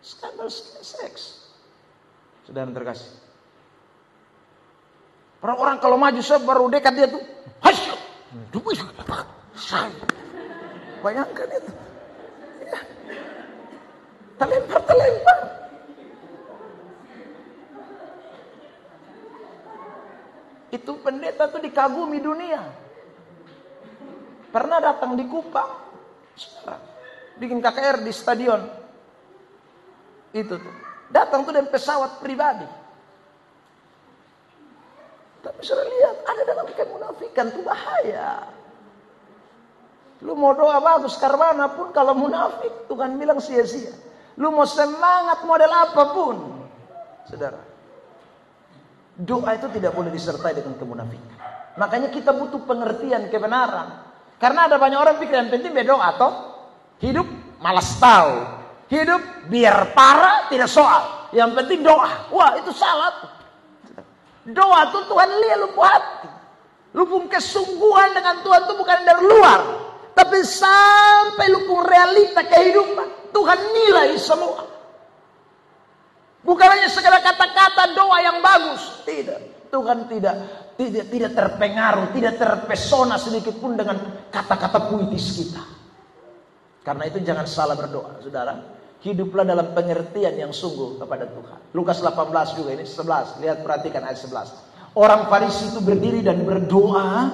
Skandal seks. Saudara terkasih. Orang-orang kalau maju baru dekat dia tuh, hasyuk, bayangkan itu, ya. Terlempar. Itu pendeta tuh dikagumi dunia. Pernah datang di Kupang, bikin KKR di stadion, itu tuh, datang tuh dengan pesawat pribadi. Tapi sudah lihat, ada dalam kemunafikan itu bahaya. Lu mau doa bagus karena pun kalau munafik, Tuhan bilang sia-sia. Lu mau semangat model apapun, saudara. Doa itu tidak boleh disertai dengan kemunafikan. Makanya kita butuh pengertian kebenaran. Karena ada banyak orang pikir yang penting berdoa atau hidup malas tahu. Hidup biar parah tidak soal. Yang penting doa. Wah itu salah tuh. Doa tuh Tuhan lihat lu hati. Lu pun kesungguhan dengan Tuhan tuh bukan dari luar. Tapi sampai lu pun realita kehidupan. Tuhan nilai semua. Bukan hanya segala kata-kata doa yang bagus. Tidak. Tuhan tidak terpengaruh. Tidak terpesona sedikit pun dengan kata-kata puitis kita. Karena itu jangan salah berdoa saudara. Hiduplah dalam pengertian yang sungguh kepada Tuhan. Lukas 18 juga ini 11. Lihat perhatikan ayat 11. Orang Farisi itu berdiri dan berdoa.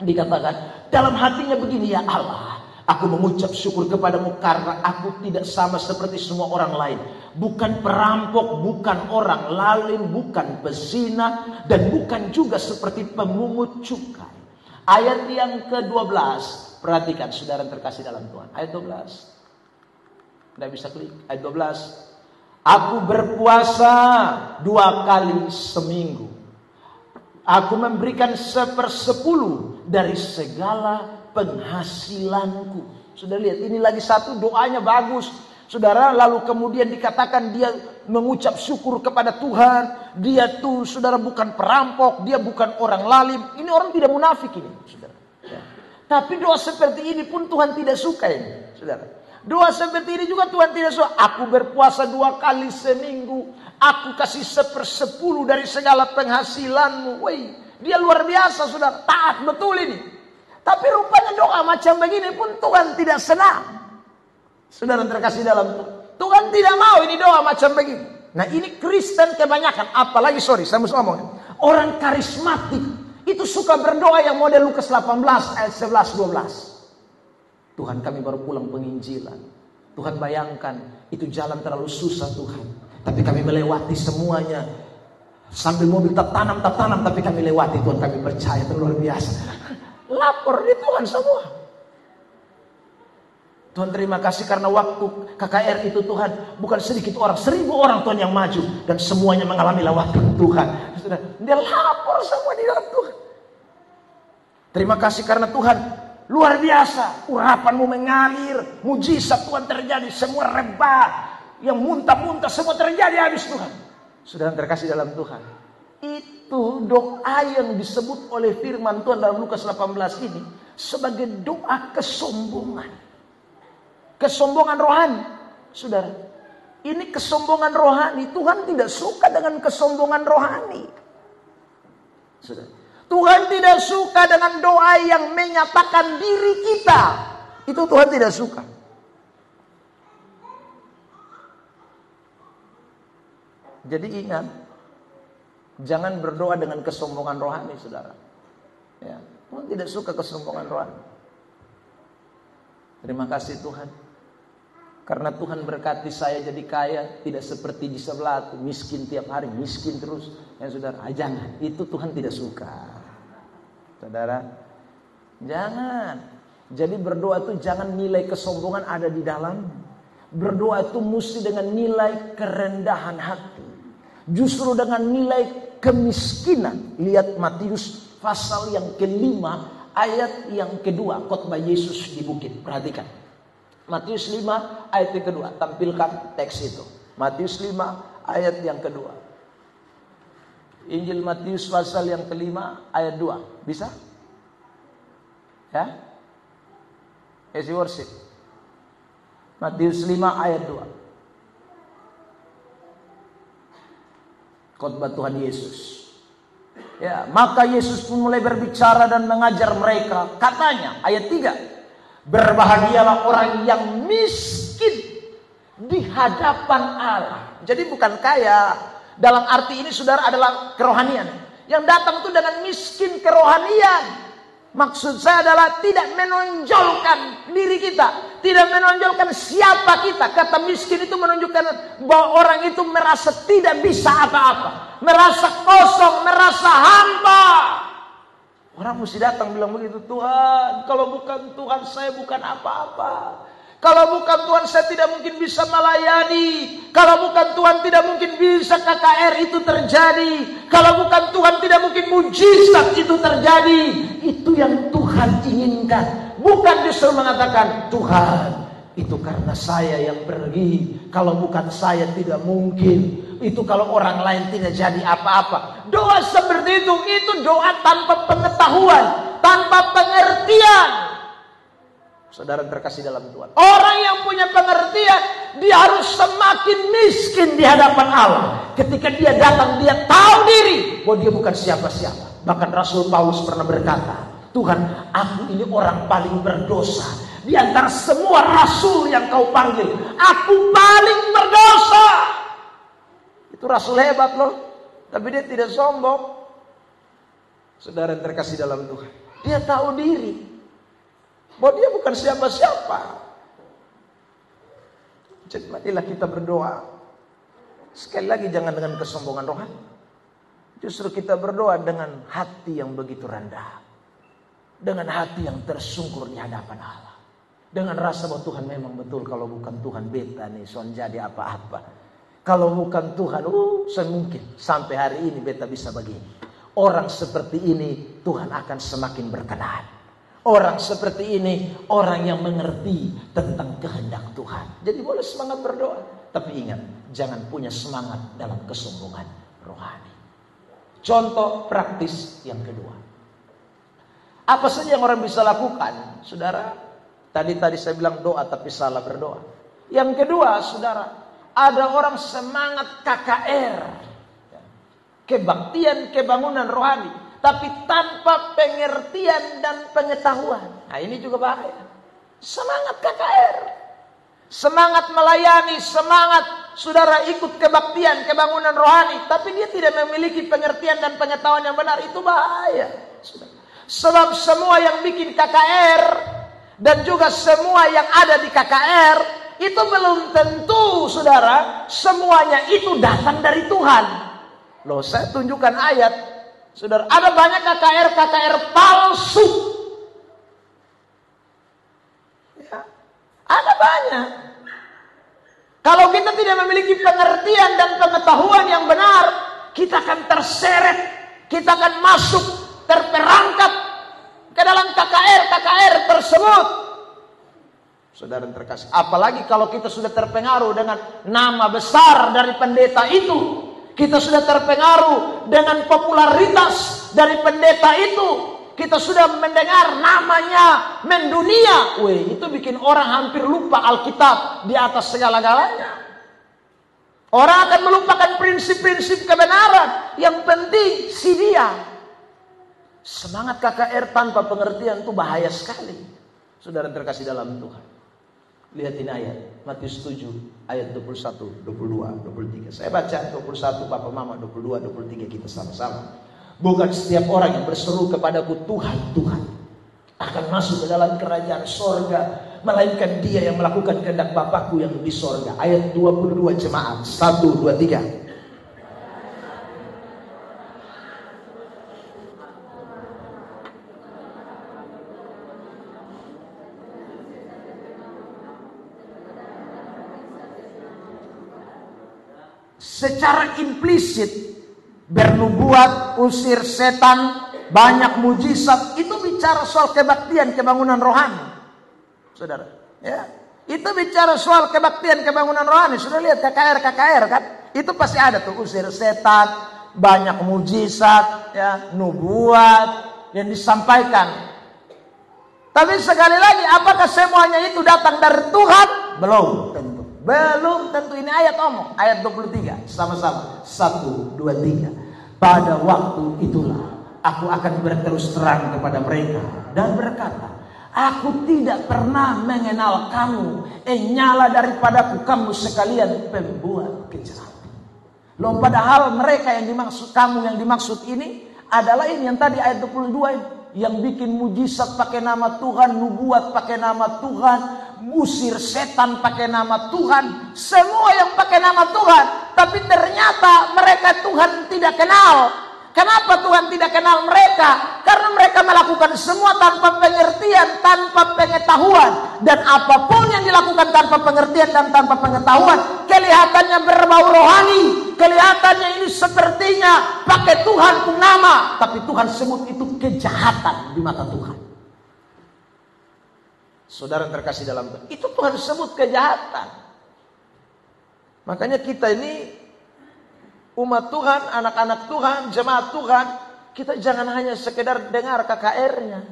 Dikatakan dalam hatinya begini, ya Allah, aku mengucap syukur kepadamu karena aku tidak sama seperti semua orang lain. Bukan perampok, bukan orang lalim, bukan pezina, dan bukan juga seperti pemungut cukai. Ayat yang ke-12. Perhatikan saudara terkasih dalam Tuhan. Ayat 12. Tidak bisa klik. Ayat 12. Aku berpuasa 2 kali seminggu. Aku memberikan 1/10 dari segala penghasilanku. Sudah lihat, ini lagi satu doanya bagus. Saudara, lalu kemudian dikatakan dia mengucap syukur kepada Tuhan. Dia tuh, saudara, bukan perampok. Dia bukan orang lalim. Ini orang tidak munafik ini, saudara. Ya. Tapi doa seperti ini pun Tuhan tidak suka ini, saudara. Doa seperti ini juga Tuhan tidak suka. Aku berpuasa 2 kali seminggu. Aku kasih 1/10 dari segala penghasilanmu. Woi, dia luar biasa, saudara. Taat betul ini. Tapi rupanya doa macam begini pun Tuhan tidak senang. Saudara terkasih dalam Tuhan. Tuhan tidak mau ini doa macam begini. Nah ini Kristen kebanyakan. Apalagi saya mesti ngomong. Orang karismatik. Itu suka berdoa yang model Lukas 18 ayat 11-12. Tuhan, kami baru pulang penginjilan. Tuhan, bayangkan itu jalan terlalu susah Tuhan. Tapi kami melewati semuanya. Sambil mobil tak tanam tapi kami lewati Tuhan. Kami percaya itu luar biasa. Lapor di Tuhan semua. Tuhan terima kasih karena waktu KKR itu Tuhan bukan sedikit orang, 1000 orang Tuhan yang maju dan semuanya mengalami lawatan Tuhan. Dia lapor semua di dalam Tuhan. Terima kasih karena Tuhan luar biasa. Urapanmu mengalir, mujizat Tuhan terjadi, semua rebah, yang muntah-muntah semua terjadi habis Tuhan. Saudara terkasih dalam Tuhan. Itu doa yang disebut oleh firman Tuhan dalam Lukas 18 ini sebagai doa kesombongan. Kesombongan rohani. Saudara, ini kesombongan rohani. Tuhan tidak suka dengan kesombongan rohani. Saudara, Tuhan tidak suka dengan doa yang menyatakan diri kita. Itu Tuhan tidak suka. Jadi ingat, jangan berdoa dengan kesombongan rohani, saudara. Ya, Tuhan tidak suka kesombongan rohani. Terima kasih Tuhan. Karena Tuhan berkati saya jadi kaya, tidak seperti di sebelah miskin tiap hari, miskin terus. Ya saudara, jangan. Itu Tuhan tidak suka. Saudara, jangan. Jadi berdoa itu jangan nilai kesombongan ada di dalam. Berdoa itu mesti dengan nilai kerendahan hati. Justru dengan nilai kemiskinan. Lihat Matius pasal yang ke-5 ayat yang kedua, khotbah Yesus di bukit. Perhatikan. Matius 5 ayat yang kedua. Tampilkan teks itu. Matius 5 ayat yang kedua. Injil Matius pasal yang ke-5 ayat 2. Bisa? Ya? As you worship. Matius 5 ayat 2. Khotbah Tuhan Yesus. Ya, maka Yesus pun mulai berbicara dan mengajar mereka. Katanya, ayat 3. Berbahagialah orang yang miskin di hadapan Allah. Jadi bukan kaya. Dalam arti ini saudara adalah kerohanian. Yang datang itu dengan miskin kerohanian. Maksud saya adalah tidak menonjolkan diri kita. Tidak menonjolkan siapa kita. Kata miskin itu menunjukkan bahwa orang itu merasa tidak bisa apa-apa. Merasa kosong, merasa hampa. Orang mesti datang bilang begitu. Tuhan, kalau bukan Tuhan saya bukan apa-apa. Kalau bukan Tuhan saya tidak mungkin bisa melayani. Kalau bukan Tuhan tidak mungkin bisa KKR itu terjadi. Kalau bukan Tuhan tidak mungkin mujizat itu terjadi. Itu yang Tuhan inginkan. Bukan justru mengatakan Tuhan itu karena saya yang pergi. Kalau bukan saya tidak mungkin. Itu kalau orang lain tidak jadi apa-apa. Doa seperti itu doa tanpa pengetahuan, tanpa pengertian. Saudara terkasih dalam Tuhan. Orang yang punya pengertian, dia harus semakin miskin di hadapan Allah. Ketika dia datang, dia tahu diri bahwa dia bukan siapa-siapa. Bahkan Rasul Paulus pernah berkata, Tuhan, aku ini orang paling berdosa. Di antara semua rasul yang kau panggil, aku paling berdosa. Itu rasul hebat loh. Tapi dia tidak sombong. Saudara yang terkasih dalam Tuhan. Dia tahu diri bahwa dia bukan siapa-siapa. Jadi marilah kita berdoa. Sekali lagi jangan dengan kesombongan rohani. Justru kita berdoa dengan hati yang begitu rendah. Dengan hati yang tersungkur di hadapan Allah. Dengan rasa bahwa Tuhan memang betul. Kalau bukan Tuhan beta nih son jadi apa-apa. Kalau bukan Tuhan, saya mungkin sampai hari ini beta bisa begini. Orang seperti ini Tuhan akan semakin berkenan. Orang seperti ini orang yang mengerti tentang kehendak Tuhan. Jadi boleh semangat berdoa. Tapi ingat, jangan punya semangat dalam kesombongan rohani. Contoh praktis yang kedua. Apa saja yang orang bisa lakukan? Saudara, tadi saya bilang doa tapi salah berdoa. Yang kedua, saudara, ada orang semangat KKR. Kebaktian, kebangunan rohani. Tapi tanpa pengertian dan pengetahuan. Nah ini juga bahaya. Semangat KKR. Semangat melayani, semangat saudara ikut kebaktian, kebangunan rohani. Tapi dia tidak memiliki pengertian dan pengetahuan yang benar. Itu bahaya. Sebab semua yang bikin KKR dan juga semua yang ada di KKR itu belum tentu, saudara, semuanya itu datang dari Tuhan. Loh, saya tunjukkan ayat. Saudara, ada banyak KKR palsu. Ya, ada banyak. Kalau kita tidak memiliki pengertian dan pengetahuan yang benar, kita akan terseret, kita akan masuk, terperangkap ke dalam KKR tersebut. Saudara terkasih, apalagi kalau kita sudah terpengaruh dengan nama besar dari pendeta itu. Kita sudah terpengaruh dengan popularitas dari pendeta itu. Kita sudah mendengar namanya mendunia. Itu bikin orang hampir lupa Alkitab di atas segala-galanya. Orang akan melupakan prinsip-prinsip kebenaran. Yang penting si dia. Semangat KKR tanpa pengertian itu bahaya sekali. Saudara terkasih dalam Tuhan. Lihat ini ayat Matius 7 ayat 21, 22, 23. Saya baca 21, Bapak Mama, 22, 23 kita sama-sama. Bukan setiap orang yang berseru kepadaku Tuhan, Tuhan akan masuk ke dalam kerajaan sorga, melainkan dia yang melakukan kehendak Bapakku yang di sorga. Ayat 22 jemaat 1, 2, 3. Secara implisit bernubuat, usir setan, banyak mujizat, itu bicara soal kebaktian, kebangunan rohani. Saudara, ya. Itu bicara soal kebaktian, kebangunan rohani. Sudah lihat KKR kan? Itu pasti ada tuh, usir setan, banyak mujizat, ya, nubuat yang disampaikan. Tapi sekali lagi, apakah semuanya itu datang dari Tuhan? Belum tentu. Belum tentu. Ini ayat omong. Ayat 23. Sama-sama. 1, 2, 3. Pada waktu itulah aku akan berterus terang kepada mereka dan berkata, aku tidak pernah mengenal kamu. Nyala daripadaku kamu sekalian pembuat kejahatan. Loh, padahal mereka yang dimaksud, kamu yang dimaksud ini adalah ini yang tadi ayat 22 ini. Yang bikin mujizat pakai nama Tuhan, nubuat pakai nama Tuhan, musir setan pakai nama Tuhan, semua yang pakai nama Tuhan, tapi ternyata mereka Tuhan tidak kenal. Kenapa Tuhan tidak kenal mereka? Karena mereka melakukan semua tanpa pengertian, tanpa pengetahuan. Dan apapun yang dilakukan tanpa pengertian dan tanpa pengetahuan, kelihatannya berbau rohani, kelihatannya ini sepertinya pakai Tuhan pun nama, tapi Tuhan sebut itu kejahatan di mata Tuhan. Saudara terkasih dalam Tuhan, itu Tuhan sebut kejahatan. Makanya kita ini umat Tuhan, anak-anak Tuhan, jemaat Tuhan, kita jangan hanya sekedar dengar KKR-nya.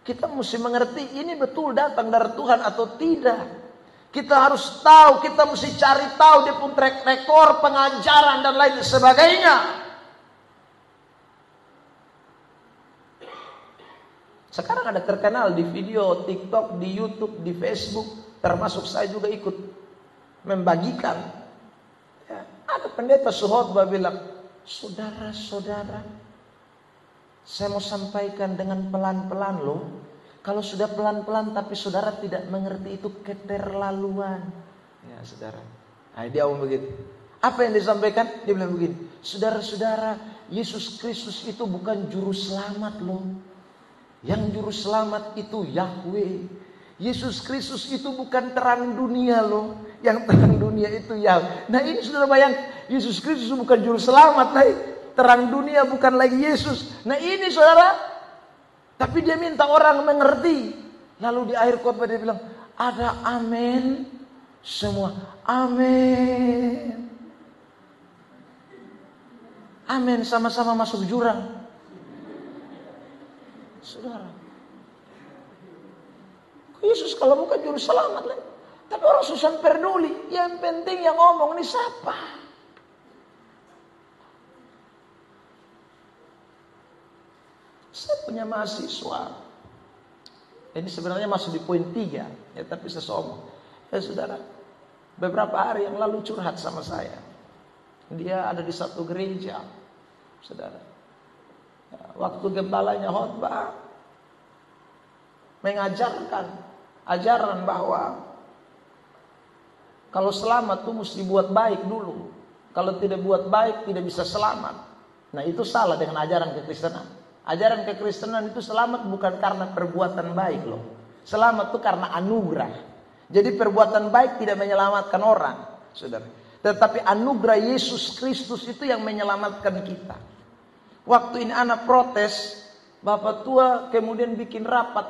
Kita mesti mengerti ini betul datang dari Tuhan atau tidak. Kita harus tahu, kita mesti cari tahu dia pun track record, pengajaran dan lain sebagainya. Sekarang ada terkenal di video TikTok, di YouTube, di Facebook, termasuk saya juga ikut membagikan. Ada pendeta suhotbah bilang, saudara-saudara, saya mau sampaikan dengan pelan-pelan loh. Kalau sudah pelan-pelan tapi saudara tidak mengerti itu keterlaluan. Ya saudara. Nah, dia ngomong begitu. Apa yang disampaikan? Dia bilang begini, saudara-saudara, Yesus Kristus itu bukan juru selamat loh. Yang juru selamat itu Yahweh. Yesus Kristus itu bukan terang dunia loh. Yang terang dunia itu Yahweh. Nah ini saudara bayangkan, Yesus Kristus bukan juru selamat. Nah, terang dunia bukan lagi Yesus. Nah ini saudara, tapi dia minta orang mengerti. Lalu di akhir khotbah dia bilang, ada amin. Semua amin. Amin, sama-sama masuk jurang. Saudara, Yesus kalau bukan juru selamat lah. Tapi orang susah peduli. Yang penting yang ngomong ini siapa? Saya punya mahasiswa. Ini sebenarnya masuk di poin 3. Ya, tapi saya sombong. Ya saudara, beberapa hari yang lalu curhat sama saya. Dia ada di satu gereja. Saudara. Ya, waktu gembalanya khotbah. Mengajarkan. Ajaran bahwa kalau selamat tuh mesti buat baik dulu. Kalau tidak buat baik tidak bisa selamat. Nah itu salah dengan ajaran kekristenan. Ajaran kekristenan itu selamat bukan karena perbuatan baik loh. Selamat itu karena anugerah. Jadi perbuatan baik tidak menyelamatkan orang, saudara. Tetapi anugerah Yesus Kristus itu yang menyelamatkan kita. Waktu ini anak protes, Bapak tua kemudian bikin rapat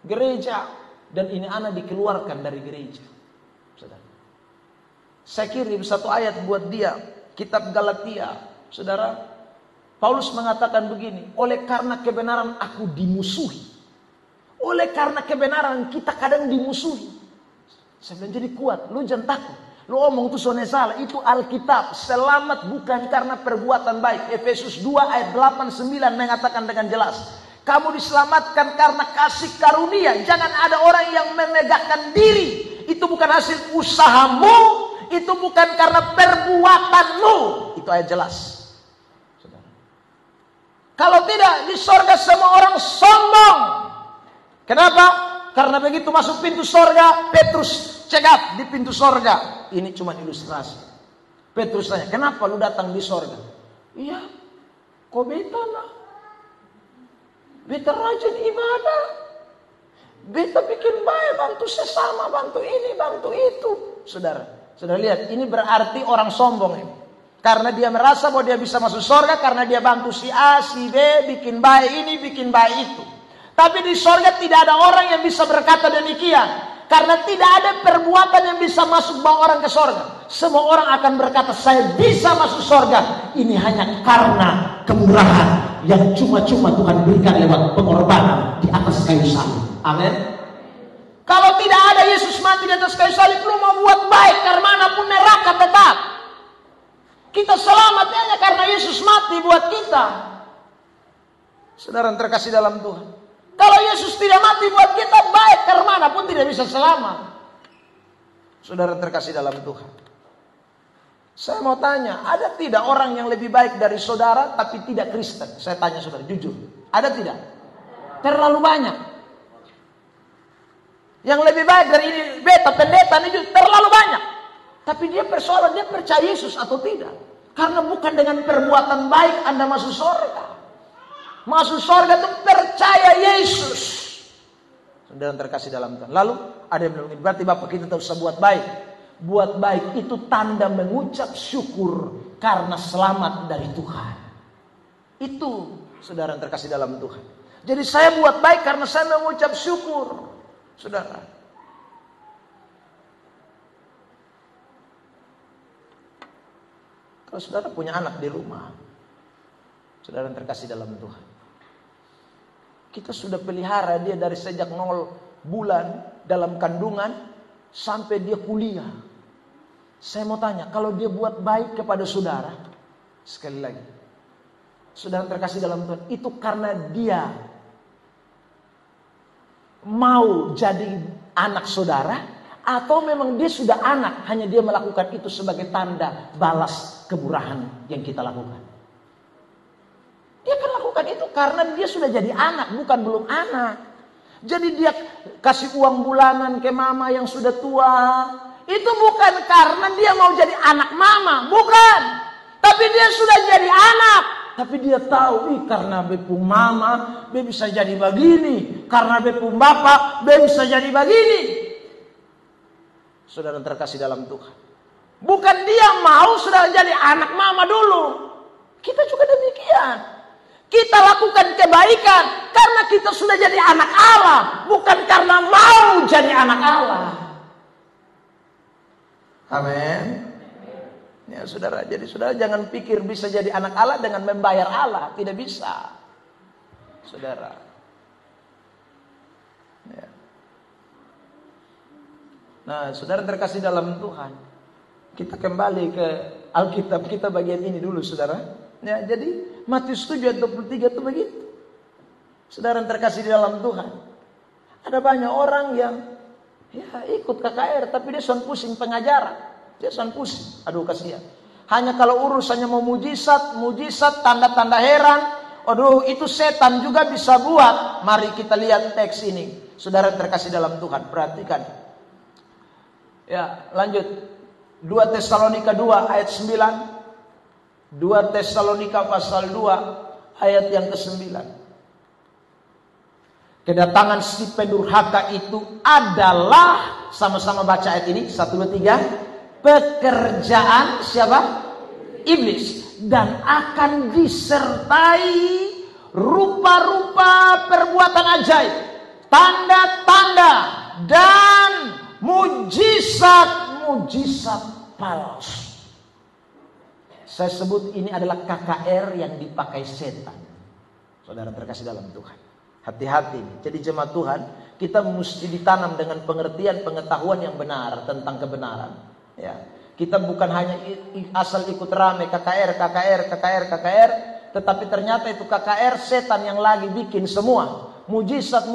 gereja. Dan ini anak dikeluarkan dari gereja. Saudara. Saya kirim satu ayat buat dia. Kitab Galatia. Saudara. Paulus mengatakan begini. Oleh karena kebenaran aku dimusuhi. Oleh karena kebenaran kita kadang dimusuhi. Saya bilang jadi kuat. Lu jangan takut. Lu omong itu soalnya salah. Itu Alkitab. Selamat bukan karena perbuatan baik. Efesus 2 ayat 8-9 mengatakan dengan jelas. Kamu diselamatkan karena kasih karunia. Jangan ada orang yang memegahkan diri. Itu bukan hasil usahamu. Itu bukan karena perbuatanmu. Itu ayat jelas. Saudara. Kalau tidak, di sorga semua orang sombong. Kenapa? Karena begitu masuk pintu sorga, Petrus cegat di pintu sorga. Ini cuma ilustrasi. Petrus tanya, kenapa lu datang di sorga? Iya, kok beta lah. Beta rajin ibadah. Beta bikin baik, bantu sesama, bantu ini, bantu itu. Saudara lihat, ini berarti orang sombong ini. Karena dia merasa bahwa dia bisa masuk surga karena dia bantu si A, si B, bikin baik ini, bikin baik itu. Tapi di surga tidak ada orang yang bisa berkata demikian. Karena tidak ada perbuatan yang bisa masuk bawa orang ke surga. Semua orang akan berkata, saya bisa masuk surga. Ini hanya karena kemurahan yang cuma-cuma Tuhan berikan lewat pengorbanan di atas kayu salib. Amin. Kalau tidak ada Yesus mati di atas kayu salib, lu mau buat baik karena manapun neraka tetap. Kita selamat hanya karena Yesus mati buat kita. Saudara yang terkasih dalam Tuhan. Kalau Yesus tidak mati buat kita, baik karena manapun tidak bisa selamat. Saudara yang terkasih dalam Tuhan. Saya mau tanya, ada tidak orang yang lebih baik dari saudara tapi tidak Kristen? Saya tanya saudara, jujur. Ada tidak? Terlalu banyak. Yang lebih baik dari ini, beta, pendeta, ini terlalu banyak. Tapi dia persoalan, dia percaya Yesus atau tidak. Karena bukan dengan perbuatan baik Anda masuk surga. Masuk surga itu percaya Yesus. Saudara yang terkasih dalam Tuhan. Lalu ada yang bilang, berarti Bapak kita tak usah buat baik. Buat baik itu tanda mengucap syukur karena selamat dari Tuhan. Itu saudara yang terkasih dalam Tuhan. Jadi saya buat baik karena saya mengucap syukur. Saudara. Kalau saudara punya anak di rumah. Saudara yang terkasih dalam Tuhan. Kita sudah pelihara dia dari sejak 0 bulan dalam kandungan sampai dia kuliah. Saya mau tanya, kalau dia buat baik kepada saudara, sekali lagi, saudara terkasih dalam Tuhan, itu karena dia mau jadi anak saudara, atau memang dia sudah anak, hanya dia melakukan itu sebagai tanda balas kemurahan yang kita lakukan. Dia akan lakukan itu karena dia sudah jadi anak, bukan belum anak. Jadi dia kasih uang bulanan ke mama yang sudah tua. Itu bukan karena dia mau jadi anak mama, bukan. Tapi dia sudah jadi anak. Tapi dia tahu, karena bepu mama, be bisa jadi begini. Karena bepu bapak, be bisa jadi begini. Saudara terkasih dalam Tuhan. Bukan dia mau sudah jadi anak mama dulu. Kita juga demikian. Kita lakukan kebaikan karena kita sudah jadi anak Allah. Bukan karena mau jadi anak Allah. Amin. Ya saudara, jadi saudara jangan pikir bisa jadi anak Allah dengan membayar Allah. Tidak bisa. Saudara. Ya. Nah, saudara terkasih dalam Tuhan, kita kembali ke Alkitab kita bagian ini dulu, saudara. Ya, jadi Matius 7 ayat 23 itu begitu. Saudara terkasih di dalam Tuhan, ada banyak orang yang ikut KKR, tapi dia son pusing pengajaran. Dia son pusing. Aduh, kasihan. Hanya kalau urusannya mau mujizat, tanda-tanda heran. Aduh, itu setan juga bisa buat. Mari kita lihat teks ini. Saudara terkasih dalam Tuhan, perhatikan. Ya, lanjut. 2 Tesalonika 2 ayat 9. 2 Tesalonika pasal 2 ayat yang ke-9. Kedatangan si pendurhaka itu adalah, sama-sama baca ayat ini, 1, 2, 3. Pekerjaan siapa? Iblis. Dan akan disertai rupa-rupa perbuatan ajaib, tanda-tanda, dan mujizat-mujizat palsu. Saya sebut ini adalah KKR yang dipakai setan. Saudara terkasih dalam Tuhan, hati-hati. Jadi jemaat Tuhan, kita mesti ditanam dengan pengertian, pengetahuan yang benar tentang kebenaran. Ya, kita bukan hanya asal ikut rame KKR, tetapi ternyata itu KKR setan yang lagi bikin semua. Mujizat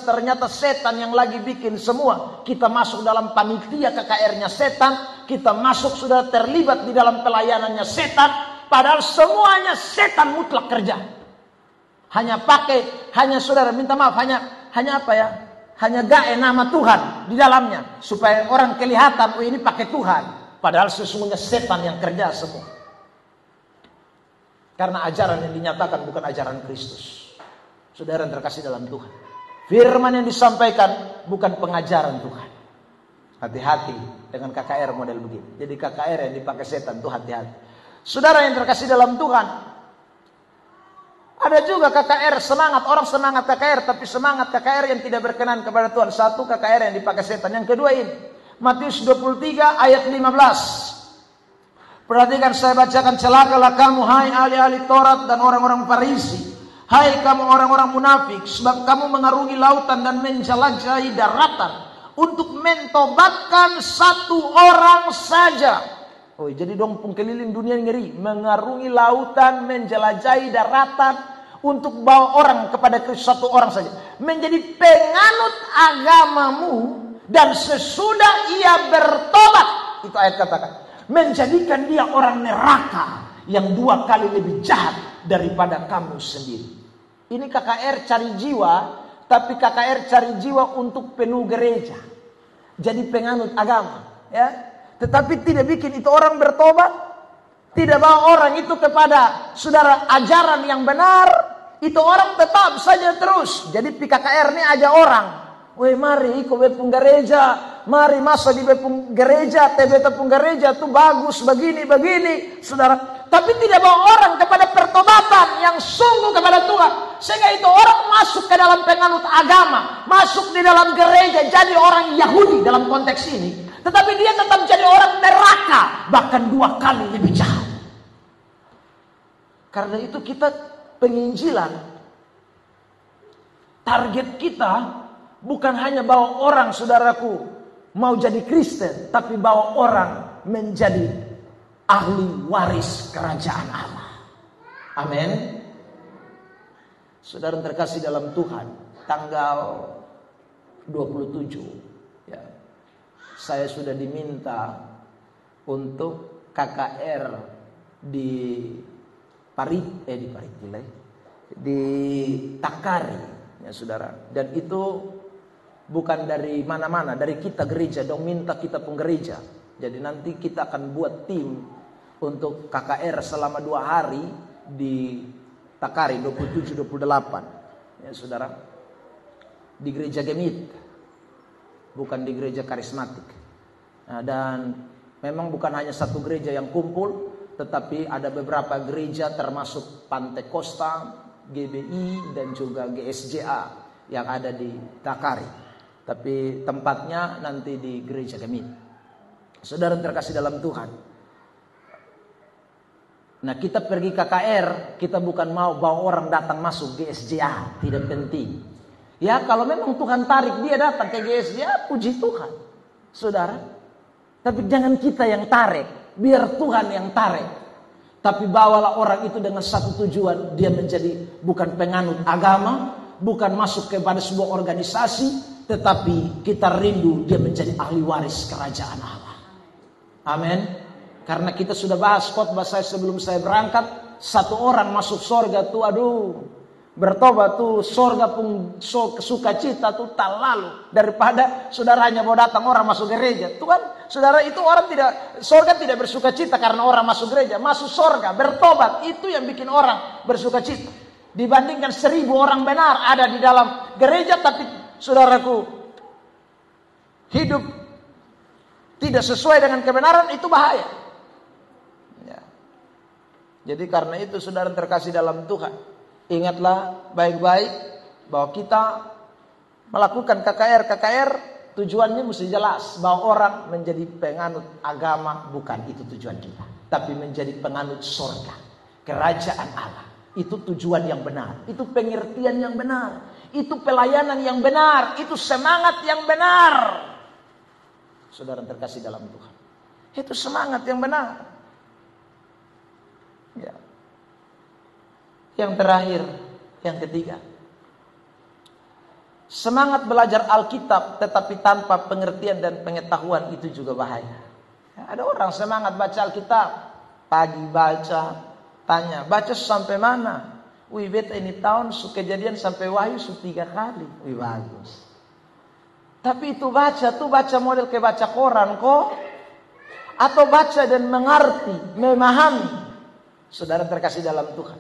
ternyata setan yang lagi bikin semua. Kita masuk dalam panitia KKR-nya setan, kita masuk sudah terlibat di dalam pelayanannya setan, padahal semuanya setan mutlak kerja. Hanya saudara minta maaf, hanya apa ya? Hanya gae nama Tuhan di dalamnya supaya orang kelihatan, oh ini pakai Tuhan, padahal sesungguhnya setan yang kerja semua. Karena ajaran yang dinyatakan bukan ajaran Kristus. Saudara yang terkasih dalam Tuhan, firman yang disampaikan bukan pengajaran Tuhan. Hati-hati dengan KKR model begini. Jadi KKR yang dipakai setan tuh hati-hati. Saudara yang terkasih dalam Tuhan, ada juga KKR semangat, orang semangat KKR, tapi semangat KKR yang tidak berkenan kepada Tuhan. Satu, KKR yang dipakai setan. Yang kedua ini, Matius 23 ayat 15. Perhatikan, saya bacakan. Celakalah kamu, hai ahli-ahli Taurat dan orang-orang Farisi. Hai kamu orang-orang munafik, sebab kamu mengarungi lautan dan menjelajahi daratan untuk mentobatkan satu orang saja. Oh, jadi dong keliling dunia ngeri, mengarungi lautan, menjelajahi daratan untuk bawa orang kepada satu orang saja, menjadi penganut agamamu, dan sesudah ia bertobat, itu ayat katakan, menjadikan dia orang neraka yang 2 kali lebih jahat daripada kamu sendiri. Ini KKR cari jiwa, tapi KKR cari jiwa untuk penuh gereja, jadi penganut agama, ya. Tetapi tidak bikin itu orang bertobat, tidak bawa orang itu kepada saudara ajaran yang benar, itu orang tetap saja terus. Jadi PKKR ini aja orang, weh mari ikut bepung gereja, mari masuk di bepung gereja, tepung gereja tuh bagus begini, saudara. Tapi tidak bawa orang kepada pertobatan yang sungguh kepada Tuhan, sehingga itu orang masuk ke dalam penganut agama, masuk di dalam gereja jadi orang Yahudi dalam konteks ini. Tetapi dia tetap jadi orang neraka, bahkan 2 kali lebih jahat. Karena itu kita penginjilan, target kita bukan hanya bawa orang, saudaraku, mau jadi Kristen, tapi bawa orang menjadi ahli waris kerajaan Allah. Amin. Saudara terkasih dalam Tuhan, tanggal 27 ya, saya sudah diminta untuk KKR di Takari ya saudara. Dan itu bukan dari mana-mana, dari kita gereja dong minta kita pun gereja. Jadi nanti kita akan buat tim untuk KKR selama 2 hari di Takari 27-28 ya saudara, di gereja Gemit, bukan di gereja karismatik. Nah, dan memang bukan hanya satu gereja yang kumpul, tetapi ada beberapa gereja termasuk Pantai Costa, GBI dan juga GSJA yang ada di Takari. Tapi tempatnya nanti di gereja Gemit. Saudara terkasih dalam Tuhan, nah kita pergi KKR, kita bukan mau bawa orang datang masuk GSJA, tidak penting. Ya kalau memang Tuhan tarik dia datang ke GSJA, puji Tuhan. saudara. Tapi jangan kita yang tarik, biar Tuhan yang tarik. Tapi bawalah orang itu dengan satu tujuan, dia menjadi bukan penganut agama, bukan masuk kepada sebuah organisasi, tetapi kita rindu dia menjadi ahli waris kerajaan Allah. Amin. Karena kita sudah bahas khotbah saya sebelum saya berangkat, satu orang masuk surga tuh, bertobat tuh, surga pun sukacita tuh tak lalu daripada saudara hanya mau datang orang masuk gereja. Tuh kan, saudara, itu orang tidak, surga tidak bersukacita karena orang masuk gereja, masuk surga bertobat itu yang bikin orang bersukacita. Dibandingkan 1000 orang benar ada di dalam gereja tapi saudaraku hidup tidak sesuai dengan kebenaran, itu bahaya. Ya. Jadi karena itu saudara terkasih dalam Tuhan, ingatlah baik-baik bahwa kita melakukan KKR tujuannya mesti jelas, bahwa orang menjadi penganut agama bukan itu tujuan kita, tapi menjadi penganut surga, kerajaan Allah. Itu tujuan yang benar, itu pengertian yang benar, itu pelayanan yang benar, itu semangat yang benar. Saudara terkasih dalam Tuhan, itu semangat yang benar. Ya. Yang terakhir, yang ketiga, semangat belajar Alkitab tetapi tanpa pengertian dan pengetahuan itu juga bahaya. Ya, ada orang semangat baca Alkitab, pagi baca, tanya, baca sampai mana? Wih, beta ini tahun kejadian sampai Wahyu 3 kali. Wih, bagus. Tapi itu baca model kayak baca koran kok? Atau baca dan mengerti, memahami? Saudara terkasih dalam Tuhan,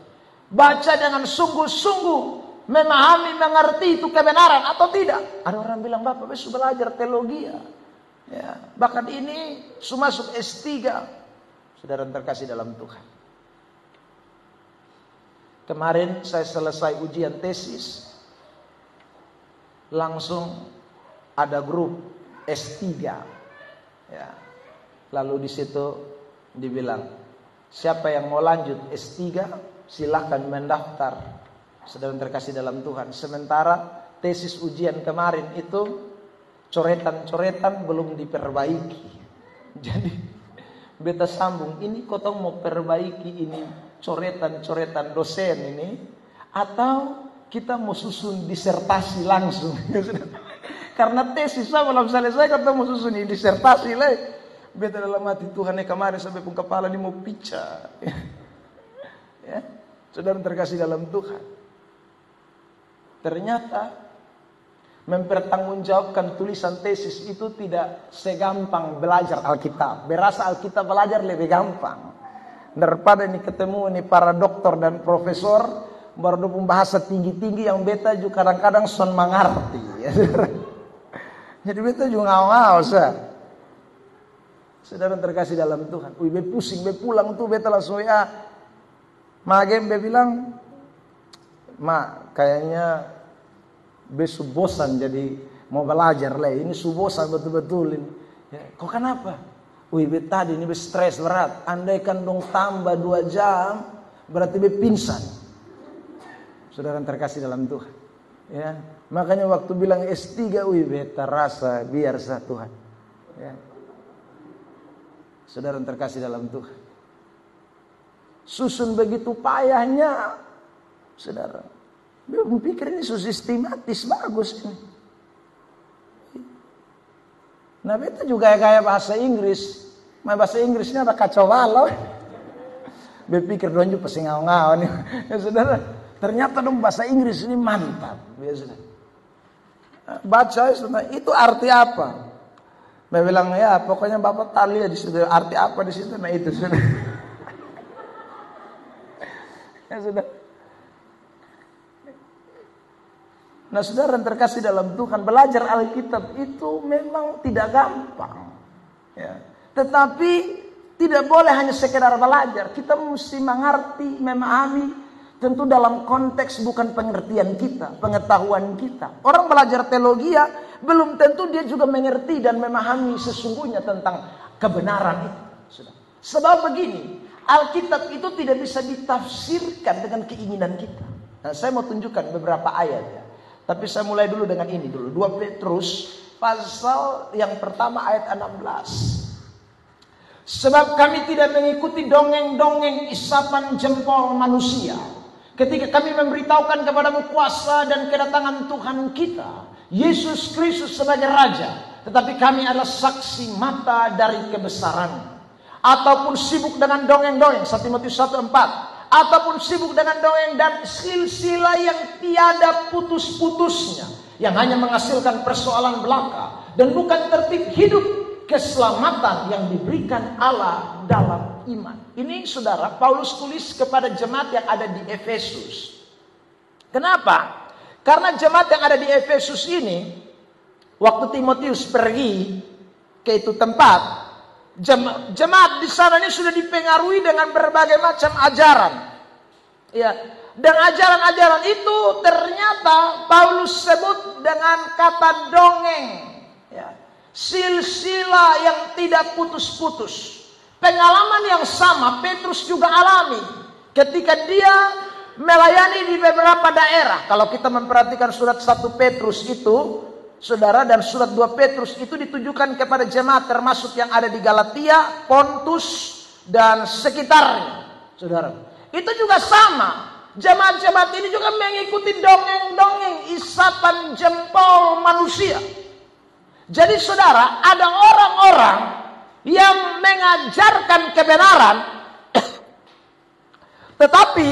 baca dengan sungguh-sungguh, memahami, mengerti itu kebenaran atau tidak? Ada orang bilang, Bapak besok belajar teologi ya, bahkan ini sudah masuk S3. Saudara terkasih dalam Tuhan, kemarin saya selesai ujian tesis, langsung ada grup S3 ya. Lalu di situ dibilang, siapa yang mau lanjut S3 silahkan mendaftar. Saudara terkasih dalam Tuhan, sementara tesis ujian kemarin itu coretan-coretan belum diperbaiki. Jadi beta sambung, ini kotong mau perbaiki ini coretan-coretan dosen ini, atau kita mau susun disertasi langsung? Karena tesis saya belum selesai, kita mau susun disertasi lah. Beta dalam hati, Tuhan kemarin sampai pun kepala ini mau pecah. Ya, saudara terkasih dalam Tuhan, ternyata mempertanggungjawabkan tulisan tesis itu tidak segampang belajar Alkitab. Berasa Alkitab belajar lebih gampang daripada ini ketemu ini para doktor dan profesor baru bahasa tinggi-tinggi yang beta juga kadang-kadang son mengerti. Ya, jadi beta juga ngawal saudara terkasih dalam Tuhan. Wih, be pusing, be pulang tuh beta langsung ya. Magem be bilang, Ma, kayaknya be bosan jadi mau belajar lah. Ini bosan betul-betul ini. Ya, kok kenapa? Wih, be tadi ini be stres berat. Andaikan dong tambah 2 jam, berarti be pingsan. Saudara terkasih dalam Tuhan. Ya, makanya waktu bilang S3, wih, beta rasa biasa Tuhan. Ya. Saudara terkasih dalam Tuhan, susun begitu payahnya, saudara. Belum pikir ini sistematis bagus ini. Nah, beta juga kayak bahasa Inggris. Bahasa Inggrisnya ada kacau balau. Berpikir dong juga pasti ngau-ngau nih. Ya, saudara, ternyata dong bahasa Inggris ini mantap. Ya, saudara. Baca itu arti apa? Saya bilang, ya pokoknya Bapak tak lihat di situ arti apa di situ. Nah itu sudah. Ya sudah. Nah saudara terkasih dalam Tuhan, belajar Alkitab itu memang tidak gampang. Ya. Tetapi tidak boleh hanya sekedar belajar. Kita mesti mengerti, memahami. Tentu dalam konteks bukan pengertian kita, pengetahuan kita. Orang belajar teologi belum tentu dia juga mengerti dan memahami sesungguhnya tentang kebenaran itu. Sebab begini, Alkitab itu tidak bisa ditafsirkan dengan keinginan kita. Nah, saya mau tunjukkan beberapa ayat ya. Tapi saya mulai dulu dengan ini dulu. 2 Petrus pasal yang pertama ayat 16. Sebab kami tidak mengikuti dongeng-dongeng isapan jempol manusia ketika kami memberitahukan kepadamu kuasa dan kedatangan Tuhan kita, Yesus Kristus sebagai Raja. Tetapi kami adalah saksi mata dari kebesaran. Ataupun sibuk dengan dongeng-dongeng, 1 Timotius 1:4. Ataupun sibuk dengan dongeng dan silsilah yang tiada putus-putusnya, yang hanya menghasilkan persoalan belaka dan bukan tertib hidup keselamatan yang diberikan Allah dalam iman. Ini saudara, Paulus tulis kepada jemaat yang ada di Efesus. Kenapa? Karena jemaat yang ada di Efesus ini, waktu Timotius pergi ke itu tempat, jemaat di sana ini sudah dipengaruhi dengan berbagai macam ajaran. Ya, dan ajaran-ajaran itu ternyata Paulus sebut dengan kata dongeng. Ya. Silsilah yang tidak putus-putus. Pengalaman yang sama Petrus juga alami ketika dia melayani di beberapa daerah. Kalau kita memperhatikan surat 1 Petrus itu, saudara, dan surat 2 Petrus itu ditujukan kepada jemaat termasuk yang ada di Galatia, Pontus, dan sekitarnya. Saudara, itu juga sama. Jemaat-jemaat ini juga mengikuti dongeng-dongeng isapan jempol manusia. Jadi saudara, ada orang-orang yang mengajarkan kebenaran, tetapi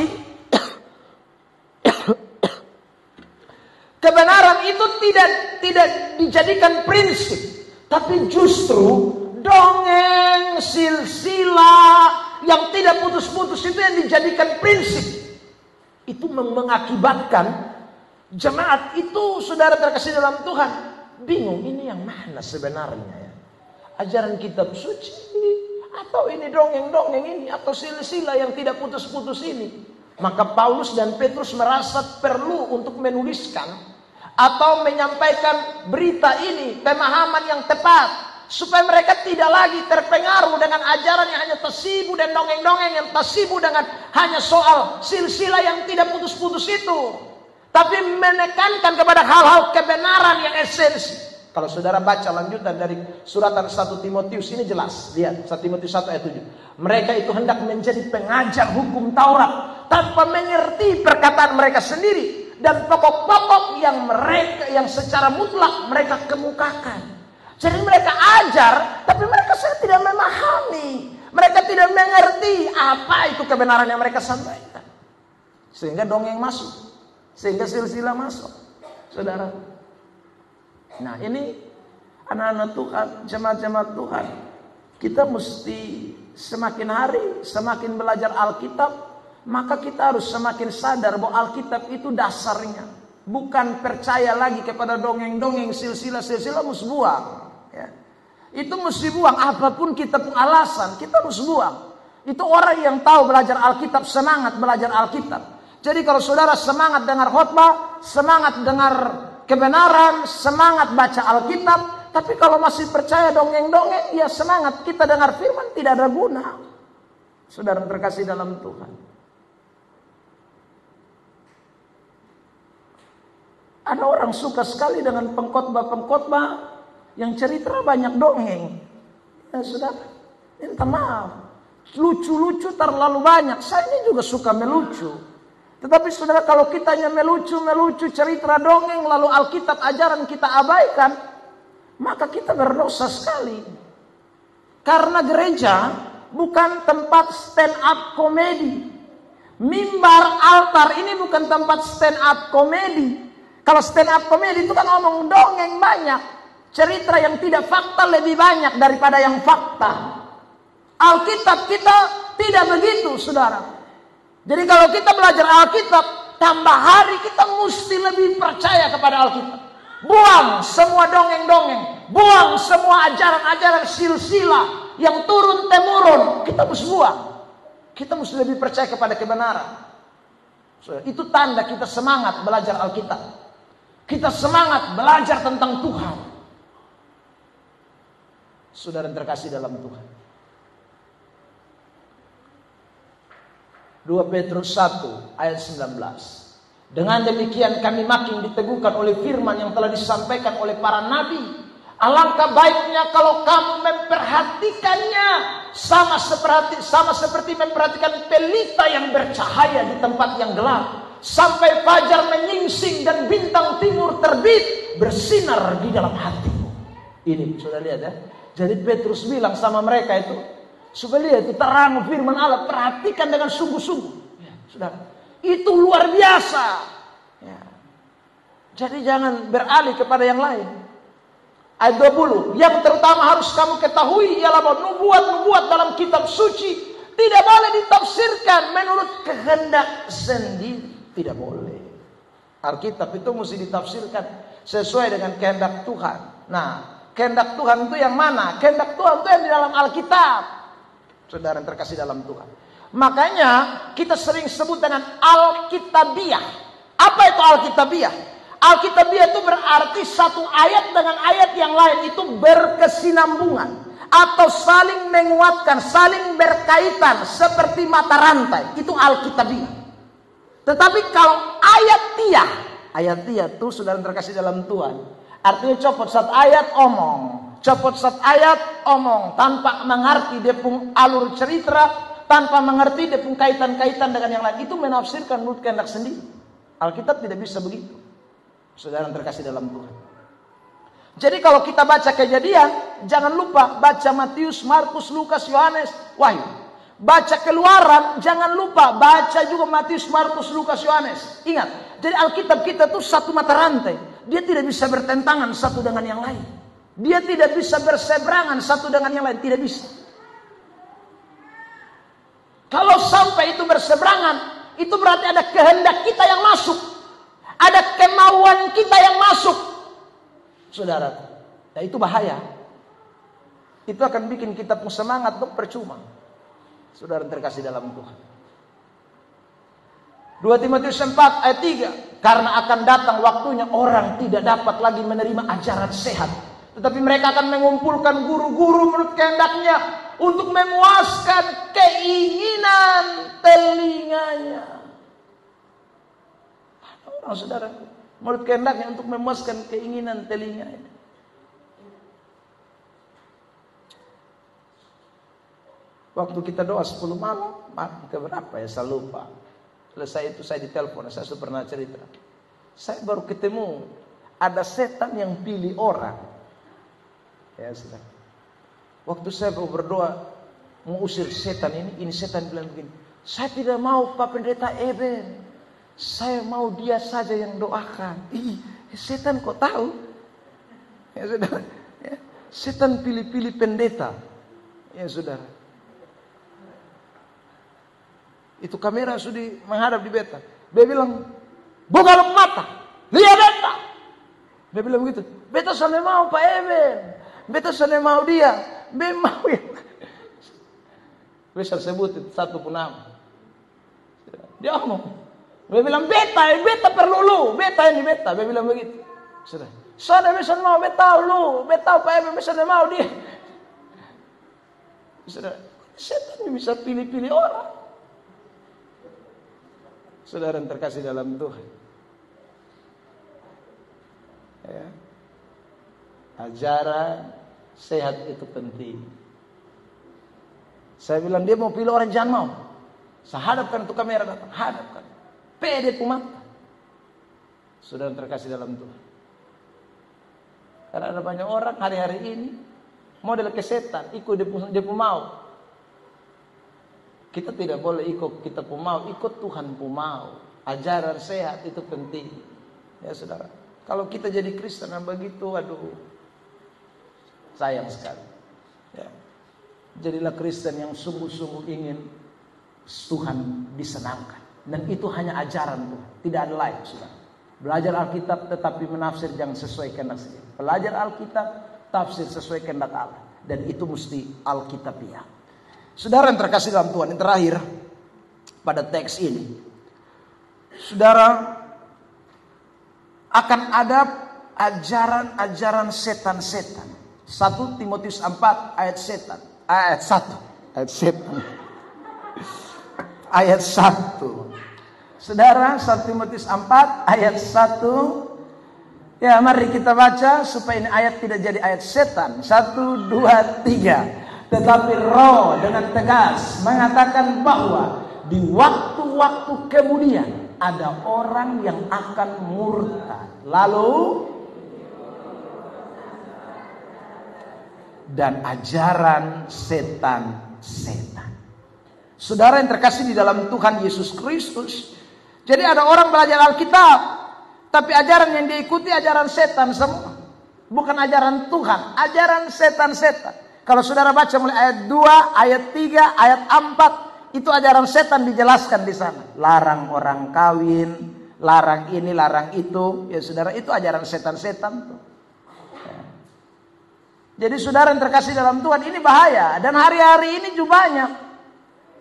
kebenaran itu tidak dijadikan prinsip, tapi justru dongeng, silsilah yang tidak putus-putus itu yang dijadikan prinsip. Itu mengakibatkan jemaat itu, saudara terkasih dalam Tuhan, bingung ini yang mana sebenarnya ya? Ajaran kitab suci atau ini dongeng-dongeng ini, atau silsilah yang tidak putus-putus ini. Maka Paulus dan Petrus merasa perlu untuk menuliskan atau menyampaikan berita ini, pemahaman yang tepat, supaya mereka tidak lagi terpengaruh dengan ajaran yang hanya tersibu dan dongeng-dongeng yang tersibu dengan hanya soal silsilah yang tidak putus-putus itu, tapi menekankan kepada hal-hal kebenaran yang esensi. Kalau saudara baca lanjutan dari suratan 1 Timotius ini jelas. Lihat 1 Timotius 1 ayat 7. Mereka itu hendak menjadi pengajar hukum Taurat tanpa mengerti perkataan mereka sendiri dan pokok-pokok yang secara mutlak mereka kemukakan. Jadi mereka ajar, tapi mereka tidak memahami. Mereka tidak mengerti apa itu kebenaran yang mereka sampaikan. Sehingga dongeng masuk. Sehingga silsilah masuk. Saudara. Nah ini anak-anak Tuhan, jemaat-jemaat Tuhan. Kita mesti semakin hari semakin belajar Alkitab. Maka kita harus semakin sadar bahwa Alkitab itu dasarnya. Bukan percaya lagi kepada dongeng-dongeng, silsilah-silsilah, mesti buang. Ya. Itu mesti buang. Apapun kita pun alasan, kita harus buang. Itu orang yang tahu belajar Alkitab, semangat belajar Alkitab. Jadi kalau saudara semangat dengar khotbah, semangat dengar kebenaran, semangat baca Alkitab, tapi kalau masih percaya dongeng-dongeng, ya semangat kita dengar firman tidak ada guna. Saudara terkasih dalam Tuhan. Ada orang suka sekali dengan pengkhotbah-pengkhotbah yang cerita banyak dongeng. Ya saudara, minta maaf. Lucu-lucu terlalu banyak. Saya ini juga suka melucu. Tetapi saudara, kalau kita hanya melucu cerita dongeng, lalu Alkitab ajaran kita abaikan, maka kita berdosa sekali. Karena gereja bukan tempat stand up komedi. Mimbar altar ini bukan tempat stand up komedi. Kalau stand up komedi itu kan ngomong dongeng banyak. Cerita yang tidak fakta lebih banyak daripada yang fakta. Alkitab kita tidak begitu, saudara. Jadi kalau kita belajar Alkitab, tambah hari kita mesti lebih percaya kepada Alkitab. Buang semua dongeng-dongeng. Buang semua ajaran-ajaran silsilah yang turun-temurun. Kita mesti buang. Kita mesti lebih percaya kepada kebenaran. Itu tanda kita semangat belajar Alkitab. Kita semangat belajar tentang Tuhan. Saudara terkasih dalam Tuhan. 2 Petrus 1 ayat 19. Dengan demikian kami makin diteguhkan oleh firman yang telah disampaikan oleh para nabi Alangkah baiknya kalau kamu memperhatikannya sama seperti memperhatikan pelita yang bercahaya di tempat yang gelap. Sampai fajar menyingsing dan bintang timur terbit bersinar di dalam hatimu. Ini sudah lihat ya. Jadi Petrus bilang sama mereka itu, supaya lihat itu terang firman Allah, perhatikan dengan sungguh-sungguh. Ya, sudah. Itu luar biasa. Ya. Jadi jangan beralih kepada yang lain. Ayat 20, yang terutama harus kamu ketahui ialah bahwa nubuat-nubuat dalam kitab suci tidak boleh ditafsirkan menurut kehendak sendiri. Tidak boleh. Alkitab itu mesti ditafsirkan sesuai dengan kehendak Tuhan. Nah, kehendak Tuhan itu yang mana? Kehendak Tuhan itu yang di dalam Alkitab. Saudara yang terkasih dalam Tuhan. Makanya kita sering sebut dengan Alkitabiah. Apa itu Alkitabiah? Alkitabiah itu berarti satu ayat dengan ayat yang lain itu berkesinambungan atau saling menguatkan, saling berkaitan seperti mata rantai. Itu Alkitabiah. Tetapi kalau ayat tiah itu saudara terkasih dalam Tuhan. Artinya copot satu ayat omong, tanpa mengerti dia pun alur cerita, tanpa mengerti dia pun kaitan-kaitan dengan yang lain. Itu menafsirkan menurut kehendak sendiri. Alkitab tidak bisa begitu. Saudara terkasih dalam Tuhan. Jadi kalau kita baca Kejadian, jangan lupa baca Matius, Markus, Lukas, Yohanes, Wahyu. Baca Keluaran, jangan lupa baca juga Matius, Markus, Lukas, Yohanes. Ingat, jadi Alkitab kita tuh satu mata rantai. Dia tidak bisa bertentangan satu dengan yang lain. Dia tidak bisa berseberangan satu dengan yang lain, tidak bisa. Kalau sampai itu berseberangan, itu berarti ada kehendak kita yang masuk. Ada kemauan kita yang masuk. Saudara, nah itu bahaya. Itu akan bikin kita pun semangat untuk percuma. Saudara terkasih dalam Tuhan. 2 Timotius 4 ayat 3. Karena akan datang waktunya orang tidak dapat lagi menerima ajaran sehat. Tetapi mereka akan mengumpulkan guru-guru menurut kehendaknya. Untuk memuaskan keinginan telinganya. Orang saudara. Menurut kehendaknya untuk memuaskan keinginan telinganya. Waktu kita doa 10 malam ke berapa ya, saya lupa. Selesai itu saya ditelepon, saya sudah pernah cerita. Saya baru ketemu ada setan yang pilih orang. Ya sudah. Waktu saya berdoa mau usir setan ini setan bilang begini, saya tidak mau Pak Pendeta Eben, saya mau dia saja yang doakan. Setan kok tahu? Ya sudah. Ya. Setan pilih-pilih pendeta. Ya saudara. Itu kamera sudah menghadap di beta. Dia bilang, buka mata, lihat beta. Dia bilang begitu. Beta sana mau Pak Eben. Beta sana mau dia. Beta mau ya. Bisa sebut itu satu pun nama. Dia ngomong. Dia bilang beta perlu lu. Beta ini beta. Dia bilang begitu. Sudah. Sana bisa mau beta lu. Beta Pak Eben bisa mau dia. Sudah. Setan bisa pilih-pilih orang. Saudara yang terkasih dalam Tuhan. Ya. Ajaran sehat itu penting. Saya bilang dia mau pilih orang, jangan mau. Saya hadapkan itu kamera datang, hadapkan. Pede mata. Saudara yang terkasih dalam Tuhan. Karena ada banyak orang hari-hari ini model kesetan, ikut dia pun mau. Kita tidak boleh ikut kita pun mau, ikut Tuhan pun mau. Ajaran sehat itu penting. Ya saudara. Kalau kita jadi Kristen yang begitu, aduh, sayang sekali. Ya. Jadilah Kristen yang sungguh-sungguh ingin Tuhan disenangkan. Dan itu hanya ajaran Tuhan, tidak ada lain. Saudara. Belajar Alkitab tetapi menafsir jangan sesuai kehendak sendiri. Belajar Alkitab, tafsir sesuai kehendak Allah. Dan itu mesti Alkitabiah. Saudara yang terkasih dalam Tuhan, yang terakhir pada teks ini, saudara, akan ada ajaran-ajaran setan-setan. 1 Timotius 4 ayat 1. Ayat 1. Saudara, 1 Timotius 4 ayat 1. Ya, mari kita baca supaya ini ayat tidak jadi ayat setan. 1, 2, 3. Tetapi Roh dengan tegas mengatakan bahwa di waktu-waktu kemudian ada orang yang akan murtad. Lalu dan ajaran setan-setan. Saudara yang terkasih di dalam Tuhan Yesus Kristus. Jadi ada orang belajar Alkitab, tapi ajaran yang diikuti ajaran setan semua. Bukan ajaran Tuhan, ajaran setan-setan. Kalau saudara baca mulai ayat 2, ayat 3, ayat 4, itu ajaran setan dijelaskan di sana. Larang orang kawin, larang ini, larang itu. Ya saudara, itu ajaran setan-setan tuh. Jadi saudara yang terkasih dalam Tuhan, ini bahaya. Dan hari-hari ini juga banyak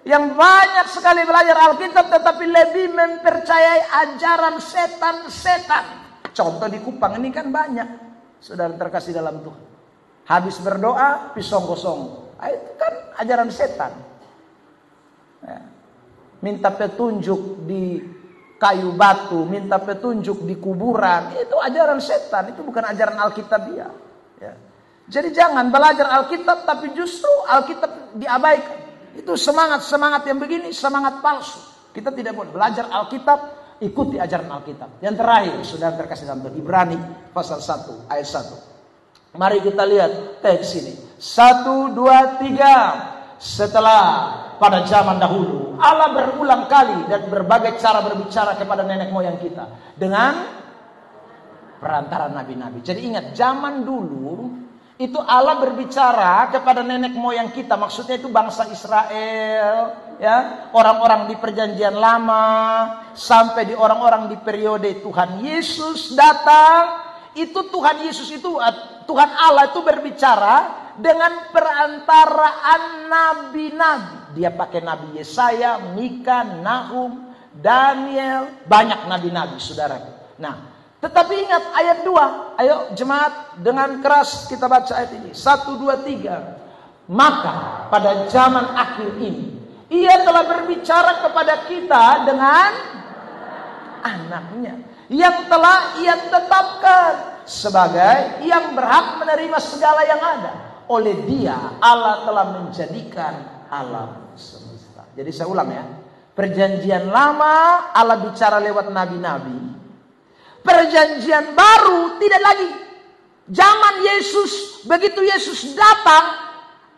yang banyak sekali belajar Alkitab tetapi lebih mempercayai ajaran setan-setan. Contoh di Kupang ini kan banyak, saudara terkasih dalam Tuhan. Habis berdoa, pisong kosong. Itu kan ajaran setan. Ya. Minta petunjuk di kayu batu, minta petunjuk di kuburan. Itu ajaran setan, itu bukan ajaran Alkitabiah. Ya. Jadi jangan belajar Alkitab tapi justru Alkitab diabaikan. Itu semangat yang begini, semangat palsu. Kita tidak boleh belajar Alkitab, ikuti ajaran Alkitab. Yang terakhir, saudara terkasih dalam Tuhan, Ibrani pasal 1 ayat 1. Mari kita lihat teks ini. 1, 2, 3. Setelah pada zaman dahulu Allah berulang kali dan berbagai cara berbicara kepada nenek moyang kita dengan perantara nabi-nabi. Jadi ingat, zaman dulu itu Allah berbicara kepada nenek moyang kita, maksudnya itu bangsa Israel, ya, orang-orang di perjanjian lama sampai di orang-orang di periode Tuhan Yesus datang. Itu Tuhan Yesus itu, Tuhan Allah itu berbicara dengan perantaraan nabi-nabi. Dia pakai Nabi Yesaya, Mika, Nahum, Daniel, banyak nabi-nabi, saudara. Nah, tetapi ingat ayat 2. Ayo jemaat dengan keras kita baca ayat ini. 1, 2, 3. Maka pada zaman akhir ini Ia telah berbicara kepada kita dengan anaknya, yang telah Ia tetapkan sebagai yang berhak menerima segala yang ada. Oleh Dia Allah telah menjadikan alam semesta. Jadi saya ulang ya. Perjanjian lama Allah bicara lewat nabi-nabi. Perjanjian baru tidak lagi. Zaman Yesus, begitu Yesus datang,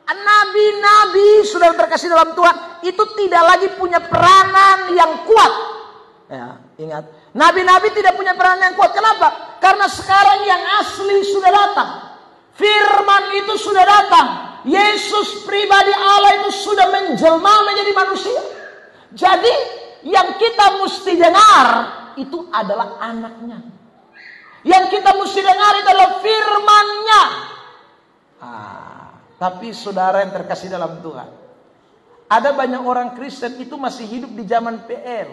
nabi-nabi sudah terkasih dalam Tuhan itu tidak lagi punya peranan yang kuat. Ya, ingat, nabi-nabi tidak punya peranan yang kuat. Kenapa? Karena sekarang yang asli sudah datang. Firman itu sudah datang. Yesus pribadi Allah itu sudah menjelma menjadi manusia. Jadi yang kita mesti dengar itu adalah anaknya. Yang kita mesti dengar itu adalah firman-Nya. Tapi saudara yang terkasih dalam Tuhan, ada banyak orang Kristen itu masih hidup di zaman PL.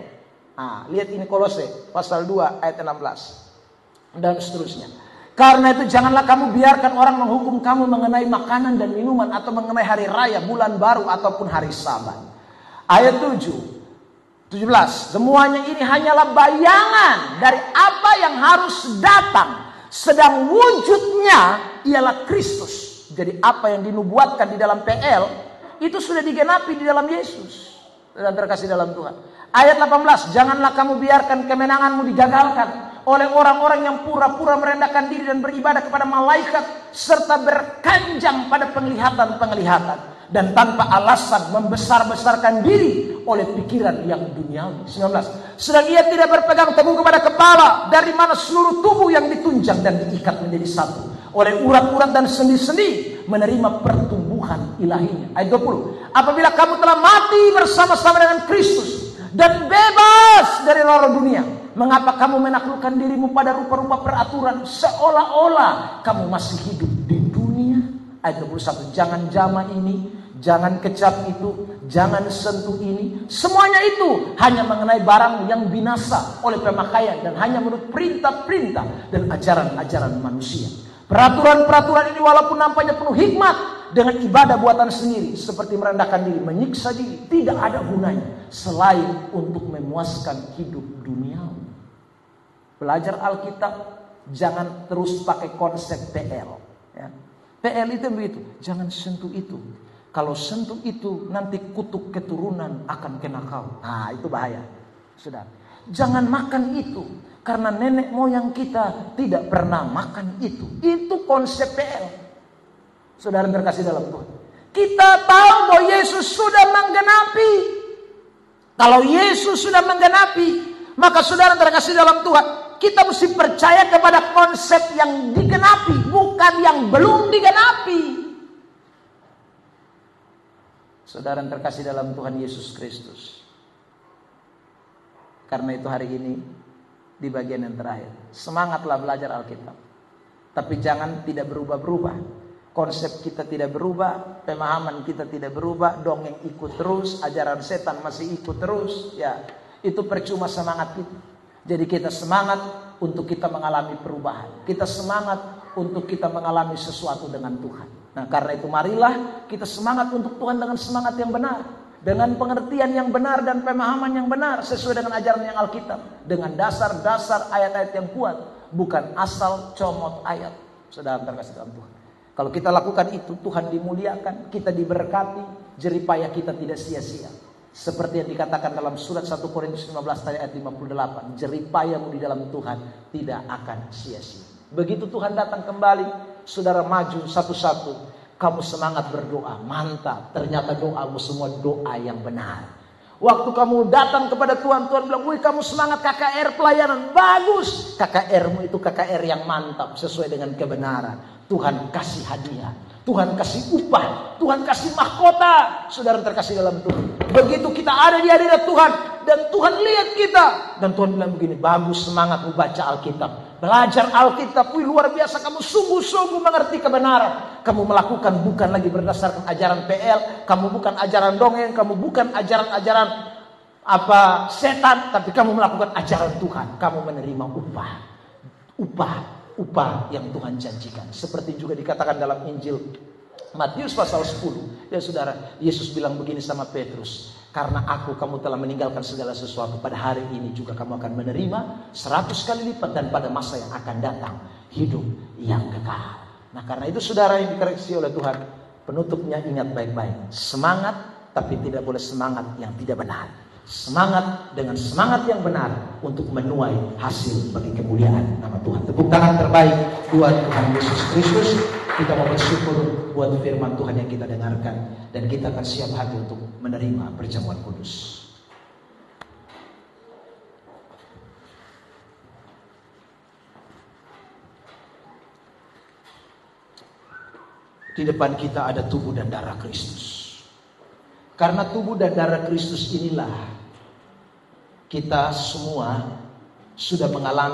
Lihat ini Kolose pasal 2 ayat 16 dan seterusnya. Karena itu janganlah kamu biarkan orang menghukum kamu mengenai makanan dan minuman atau mengenai hari raya, bulan baru ataupun hari Sabat. Ayat 17, semuanya ini hanyalah bayangan dari apa yang harus datang, sedang wujudnya ialah Kristus. Jadi apa yang dinubuatkan di dalam PL itu sudah digenapi di dalam Yesus. Dan terkasih dalam Tuhan. Ayat 18, janganlah kamu biarkan kemenanganmu digagalkan oleh orang-orang yang pura-pura merendahkan diri dan beribadah kepada malaikat serta berkanjang pada penglihatan-penglihatan dan tanpa alasan membesar-besarkan diri oleh pikiran yang duniawi. 19. Sedang ia tidak berpegang teguh kepada kepala, dari mana seluruh tubuh yang ditunjang dan diikat menjadi satu oleh urat-urat dan sendi-sendi menerima pertumbuhan ilahinya. Ayat 20. Apabila kamu telah mati bersama-sama dengan Kristus dan bebas dari lara dunia, mengapa kamu menaklukkan dirimu pada rupa-rupa peraturan seolah-olah kamu masih hidup di dunia? Ayat 21. Jangan jama ini, jangan kecap itu, jangan sentuh ini. Semuanya itu hanya mengenai barang yang binasa oleh pemakaian dan hanya menurut perintah-perintah dan ajaran-ajaran manusia. Peraturan-peraturan ini walaupun nampaknya penuh hikmat, dengan ibadah buatan sendiri seperti merendahkan diri, menyiksa diri, tidak ada gunanya selain untuk memuaskan hidup duniawi. Belajar Alkitab Jangan terus pakai konsep PL. Ya. PL itu begitu. Jangan sentuh itu. Kalau sentuh itu nanti kutuk keturunan akan kena kau. Nah itu bahaya. Saudara. Jangan makan itu. Karena nenek moyang kita tidak pernah makan itu. Itu konsep PL. Saudara terkasih dalam Tuhan. Kita tahu bahwa Yesus sudah menggenapi. Kalau Yesus sudah menggenapi, maka saudara terkasih dalam Tuhan, kita mesti percaya kepada konsep yang digenapi, bukan yang belum digenapi. Saudara terkasih dalam Tuhan Yesus Kristus. Karena itu hari ini di bagian yang terakhir, semangatlah belajar Alkitab. Tapi jangan tidak berubah-berubah. Konsep kita tidak berubah, pemahaman kita tidak berubah, dongeng ikut terus, ajaran setan masih ikut terus, ya itu percuma semangat kita. Jadi kita semangat untuk kita mengalami perubahan. Kita semangat untuk kita mengalami sesuatu dengan Tuhan. Nah karena itu marilah kita semangat untuk Tuhan dengan semangat yang benar, dengan pengertian yang benar dan pemahaman yang benar sesuai dengan ajaran yang Alkitab, dengan dasar-dasar ayat-ayat yang kuat, bukan asal comot ayat. Saudara terkasih dalam Tuhan. Kalau kita lakukan itu, Tuhan dimuliakan, kita diberkati, jeripaya kita tidak sia-sia. Seperti yang dikatakan dalam surat 1 Korintus 15 ayat 58, jeripayamu di dalam Tuhan tidak akan sia-sia. Begitu Tuhan datang kembali, saudara maju satu-satu, kamu semangat berdoa, mantap, ternyata doamu semua doa yang benar. Waktu kamu datang kepada Tuhan, Tuhan bilang, wih kamu semangat KKR pelayanan, bagus. KKRmu itu KKR yang mantap, sesuai dengan kebenaran. Tuhan kasih hadiah, Tuhan kasih upah, Tuhan kasih mahkota. Saudara terkasih dalam Tuhan. Begitu kita ada di hadirat Tuhan, dan Tuhan lihat kita. Dan Tuhan bilang begini, bagus semangat membaca Alkitab. Belajar Alkitab, wih luar biasa, kamu sungguh-sungguh mengerti kebenaran. Kamu melakukan bukan lagi berdasarkan ajaran PL, kamu bukan ajaran dongeng, kamu bukan ajaran-ajaran setan, tapi kamu melakukan ajaran Tuhan. Kamu menerima upah yang Tuhan janjikan. Seperti juga dikatakan dalam Injil Matius pasal 10. Ya saudara, Yesus bilang begini sama Petrus, karena aku kamu telah meninggalkan segala sesuatu, pada hari ini juga kamu akan menerima 100 kali lipat, dan pada masa yang akan datang hidup yang kekal. Nah karena itu saudara yang dikoreksi oleh Tuhan, penutupnya ingat baik-baik, semangat tapi tidak boleh semangat yang tidak benar. Semangat dengan semangat yang benar untuk menuai hasil bagi kemuliaan nama Tuhan. Tepuk tangan terbaik buat Tuhan Yesus Kristus. Kita mau bersyukur buat firman Tuhan yang kita dengarkan, dan kita akan siap hati untuk menerima perjamuan kudus. Di depan kita ada tubuh dan darah Kristus. Karena tubuh dan darah Kristus inilah kita semua sudah mengalami